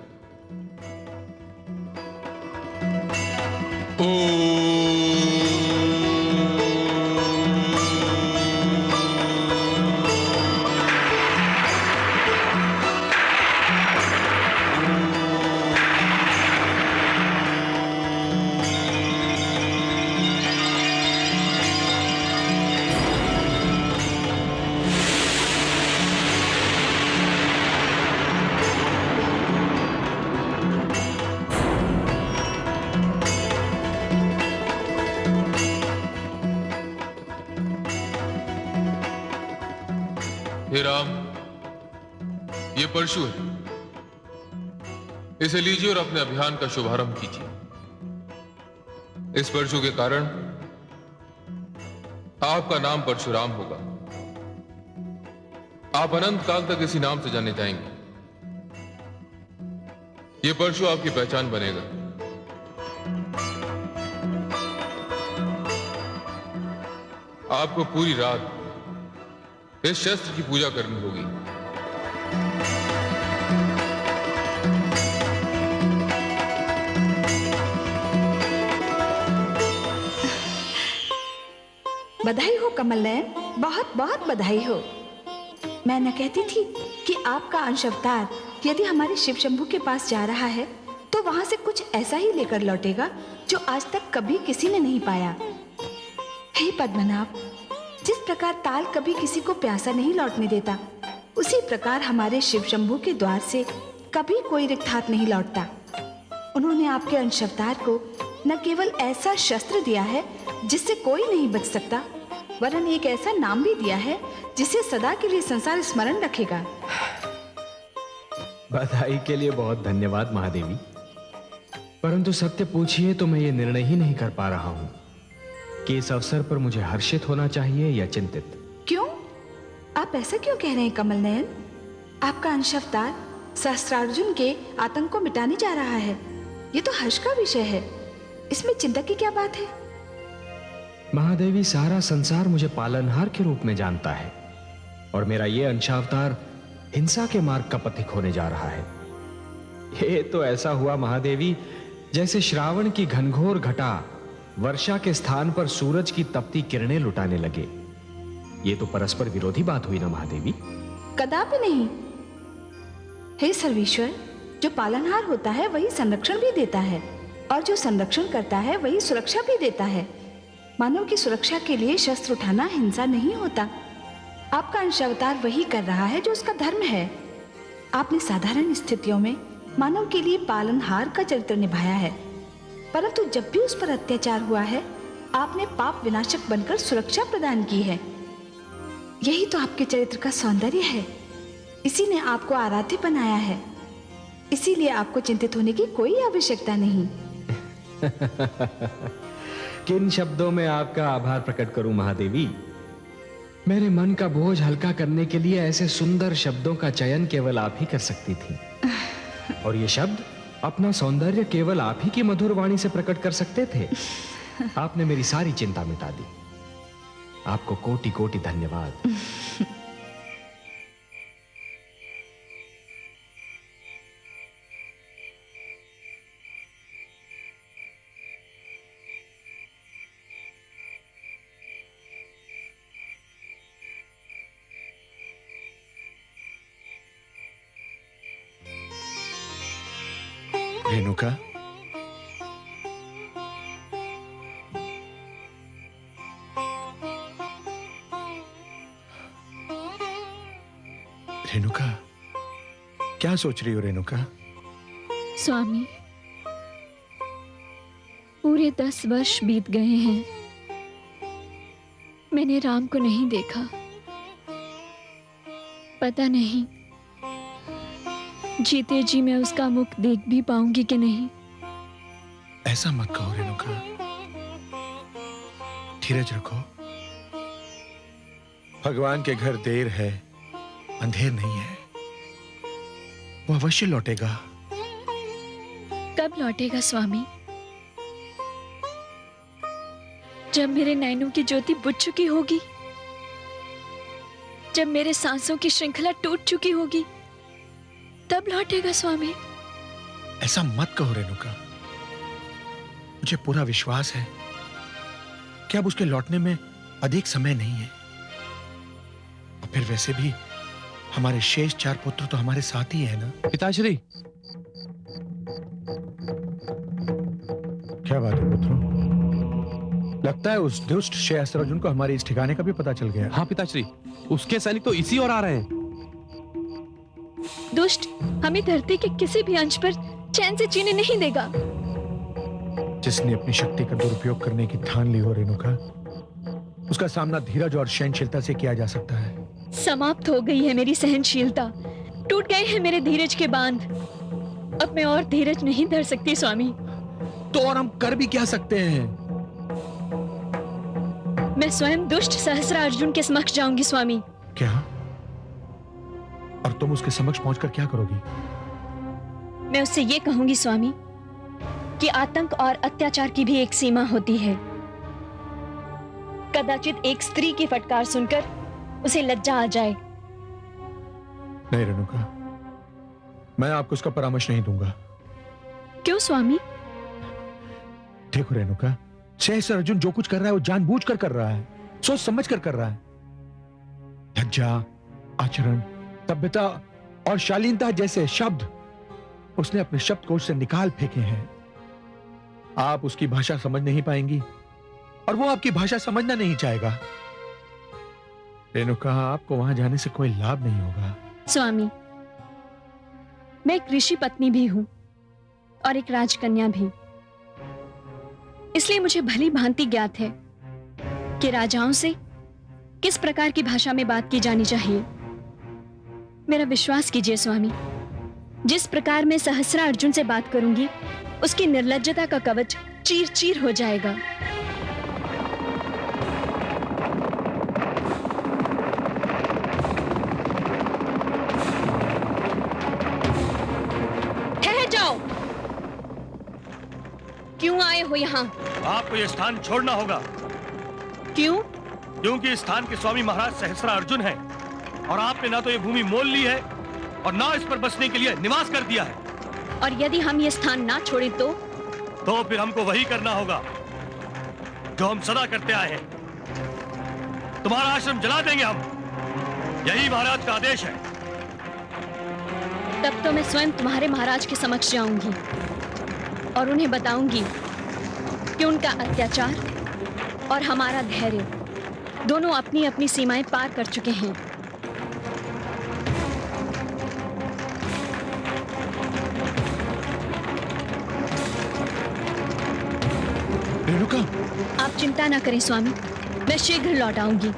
हे राम, ये परशु है, इसे लीजिए और अपने अभियान का शुभारंभ कीजिए। इस परशु के कारण आपका नाम परशुराम होगा। आप अनंत काल तक इसी नाम से जाने जाएंगे। ये परशु आपकी पहचान बनेगा। आपको पूरी रात इस शस्त्र की पूजा करनी होगी। बधाई हो कमल नयन, बहुत बहुत बधाई हो। मैं न कहती थी कि आपका अंश अवतार यदि हमारे शिव शंभू के पास जा रहा है तो वहां से कुछ ऐसा ही लेकर लौटेगा जो आज तक कभी किसी ने नहीं पाया। हे पद्मनाभ, जिस प्रकार ताल कभी किसी को प्यासा नहीं लौटने देता, उसी प्रकार हमारे शिव शंभू के द्वार से कभी कोई रिक्त हाथ नहीं लौटता। उन्होंने आपके अंश अवतार को न केवल ऐसा शस्त्र दिया है जिससे कोई नहीं बच सकता, वरन एक ऐसा नाम भी दिया है जिसे सदा के लिए संसार स्मरण रखेगा। बधाई के लिए बहुत धन्यवाद महादेवी, परंतु सत्य पूछिए तो मैं ये निर्णय ही नहीं कर पा रहा हूं कि इस अवसर पर मुझे हर्षित होना चाहिए या चिंतित। क्यों? आप आप ऐसा क्यों कह रहे हैं कमल नयन? आपका अंश अवतार सहस्त्रार्जुन के आतंक को मिटाने जा रहा है। ये तो हर्ष का विषय है, इसमें चिंता की क्या बात है? महादेवी, सारा संसार मुझे पालनहार के रूप में जानता है और मेरा ये अंशावतार हिंसा के मार्ग का पथिक होने जा रहा है। ये तो ऐसा हुआ महादेवी जैसे श्रावण की घनघोर घटा वर्षा के स्थान पर सूरज की तपती किरणें लुटाने लगे। ये तो परस्पर विरोधी बात हुई ना महादेवी? कदापि नहीं। हे सर्वेश्वर, जो पालनहार होता है वही संरक्षण भी देता है और जो संरक्षण करता है वही सुरक्षा भी देता है। मानव की सुरक्षा के लिए शस्त्र उठाना हिंसा नहीं होता। आपका अंशावतार वही कर रहा है जो उसका धर्म है। आपने साधारण स्थितियों में मानव के लिए पालनहार का चरित्र निभाया है, परंतु जब भी उस पर अत्याचार हुआ है आपने पाप विनाशक बनकर सुरक्षा प्रदान की है। यही तो आपके चरित्र का सौंदर्य है। इसी ने आपको आराध्य बनाया है। इसीलिए आपको चिंतित होने की कोई आवश्यकता नहीं। किन शब्दों में आपका आभार प्रकट करूं महादेवी? मेरे मन का बोझ हल्का करने के लिए ऐसे सुंदर शब्दों का चयन केवल आप ही कर सकती थी, और ये शब्द अपना सौंदर्य केवल आप ही की मधुर वाणी से प्रकट कर सकते थे। आपने मेरी सारी चिंता मिटा दी। आपको कोटि कोटि धन्यवाद। रेणुका, रेणुका, क्या सोच रही हो रेणुका? स्वामी, पूरे 10 वर्ष बीत गए हैं, मैंने राम को नहीं देखा। पता नहीं जीते जी मैं उसका मुख देख भी पाऊंगी कि नहीं। ऐसा मत कहो रेणुका, धीरज रखो। भगवान के घर देर है, अंधेर नहीं है। वो अवश्य लौटेगा। कब लौटेगा स्वामी? जब मेरे नैनों की ज्योति बुझ चुकी होगी, जब मेरे सांसों की श्रृंखला टूट चुकी होगी, तब लौटेगा स्वामी। ऐसा मत कहो रेणुका, मुझे पूरा विश्वास है कि अब उसके लौटने में अधिक समय नहीं है। और फिर वैसे भी हमारे शेष 4 पुत्र तो हमारे साथ ही है ना। पिताश्री, क्या बात है पुत्रों? लगता है उस दुष्ट सहस्त्रार्जुन को हमारे इस ठिकाने का भी पता चल गया। हाँ पिताश्री, उसके सैनिक तो इसी ओर आ रहे हैं। दुष्ट हमें धरती के किसी भी अंश पर चैन से जीने नहीं देगा। जिसने अपनी शक्ति का दुरुपयोग करने की ठान ली हो रेणुका, उसका सामना धीरज और सहनशीलता से किया जा सकता है। समाप्त हो गई है मेरी सहनशीलता, टूट गए हैं मेरे धीरज के बांध। अब मैं और धीरज नहीं धर सकती स्वामी। तो और हम कर भी क्या सकते हैं? मैं स्वयं दुष्ट सहस्त्रार्जुन के समक्ष जाऊंगी स्वामी। क्या? और तुम उसके समक्ष पहुंचकर क्या करोगी? मैं उससे ये कहूंगी स्वामी कि आतंक और अत्याचार की भी एक सीमा होती है। कदाचित एक स्त्री की फटकार सुनकर उसे लज्जा आ जाए। नहीं रेणुका, मैं आपको उसका परामर्श नहीं दूंगा। क्यों स्वामी? देखो रेणुका, सहस्त्रार्जुन जो कुछ कर रहा है वो जानबूझकर कर रहा है, सोच समझ कर रहा है। लज्जा, आचरण, सभ्यता और शालीनता जैसे शब्द उसने अपने शब्दकोश से निकाल फेंके हैं। आप उसकी भाषा समझ नहीं पाएंगी और वो आपकी भाषा समझना नहीं चाहेगा। रेणुका, आपको वहां जाने से कोई लाभ नहीं होगा। स्वामी, मैं एक ऋषि पत्नी भी हूं और एक राजकन्या भी, इसलिए मुझे भली भांति ज्ञात है कि राजाओं से किस प्रकार की भाषा में बात की जानी चाहिए। मेरा विश्वास कीजिए स्वामी, जिस प्रकार मैं सहस्त्रार्जुन से बात करूंगी, उसकी निर्लज्जता का कवच चीर चीर हो जाएगा। आए हो यहाँ? आपको यह स्थान छोड़ना होगा। क्यों? क्योंकि इस स्थान के स्वामी महाराज सहस्रा अर्जुन हैं और आपने ना तो ये भूमि मोल ली है और ना इस पर बसने के लिए निवास कर दिया है। और यदि हम ये स्थान ना छोड़े तो फिर हमको वही करना होगा जो हम सदा करते आए हैं। तुम्हारा आश्रम जला देंगे हम। यही महाराज का आदेश है। तब तो मैं स्वयं तुम्हारे महाराज के समक्ष जाऊंगी और उन्हें बताऊंगी कि उनका अत्याचार और हमारा धैर्य दोनों अपनी अपनी सीमाएं पार कर चुके हैं। रेणुका, आप चिंता ना करें स्वामी, मैं शीघ्र लौट आऊंगी।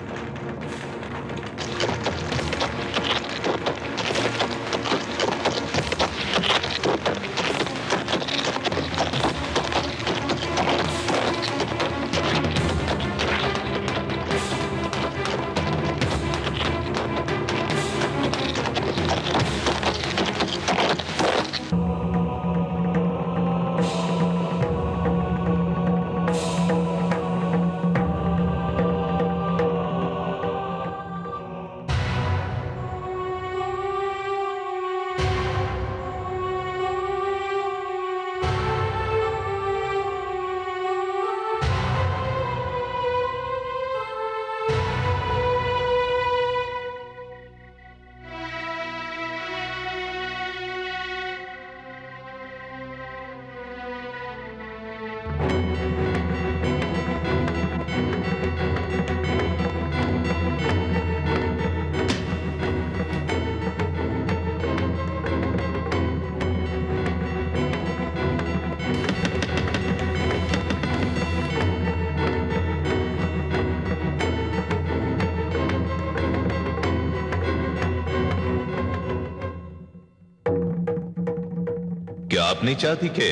क्या आप नहीं चाहती कि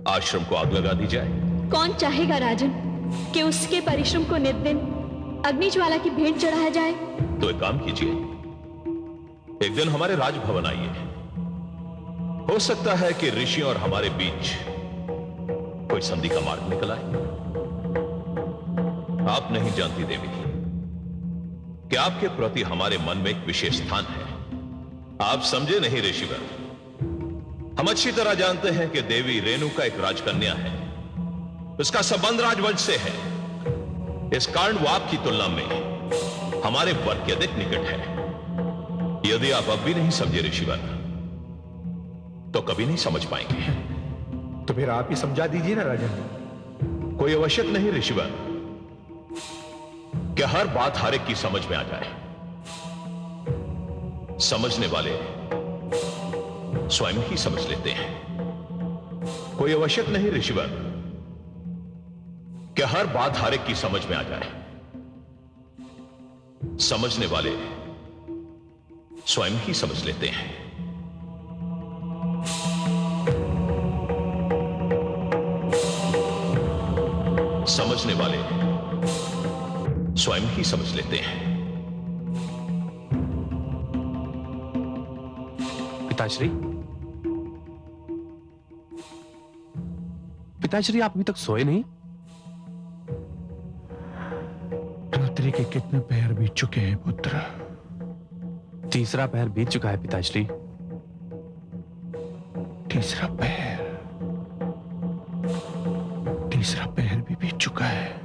आश्रम को आग लगा दी जाए? कौन चाहेगा राजन कि उसके परिश्रम को नित दिन अग्निज्वाला की भेंट चढ़ाया जाए? तो एक काम कीजिए, एक दिन हमारे राजभवन आइए। हो सकता है कि ऋषि और हमारे बीच कोई संधि का मार्ग निकल आए। आप नहीं जानती देवी कि आपके प्रति हमारे मन में एक विशेष स्थान है। आप समझे नहीं ऋषिवर। हम अच्छी तरह जानते हैं कि देवी रेणुका एक राजकन्या है। उसका संबंध राजवंश से है। इस कारण वो आपकी तुलना में हमारे वर्ग के अधिक निकट है। यदि आप अब भी नहीं समझे ऋषिवर, तो कभी नहीं समझ पाएंगे। तो फिर आप ही समझा दीजिए ना राजन। कोई आवश्यक नहीं ऋषिवर कि हर बात हर एक की समझ में आ जाए। समझने वाले स्वयं ही समझ लेते हैं। कोई आवश्यक नहीं ऋषिवर कि हर बात हर एक की समझ में आ जाए। समझने वाले स्वयं ही समझ लेते हैं। समझने वाले स्वयं ही समझ लेते हैं। पिताश्री, पिताश्री आप अभी तक सोए नहीं? रात्रि के कितने पहर बीत चुके हैं पुत्र? तीसरा पहर बीत चुका है पिताश्री। तीसरा पहर भी बीत चुका है।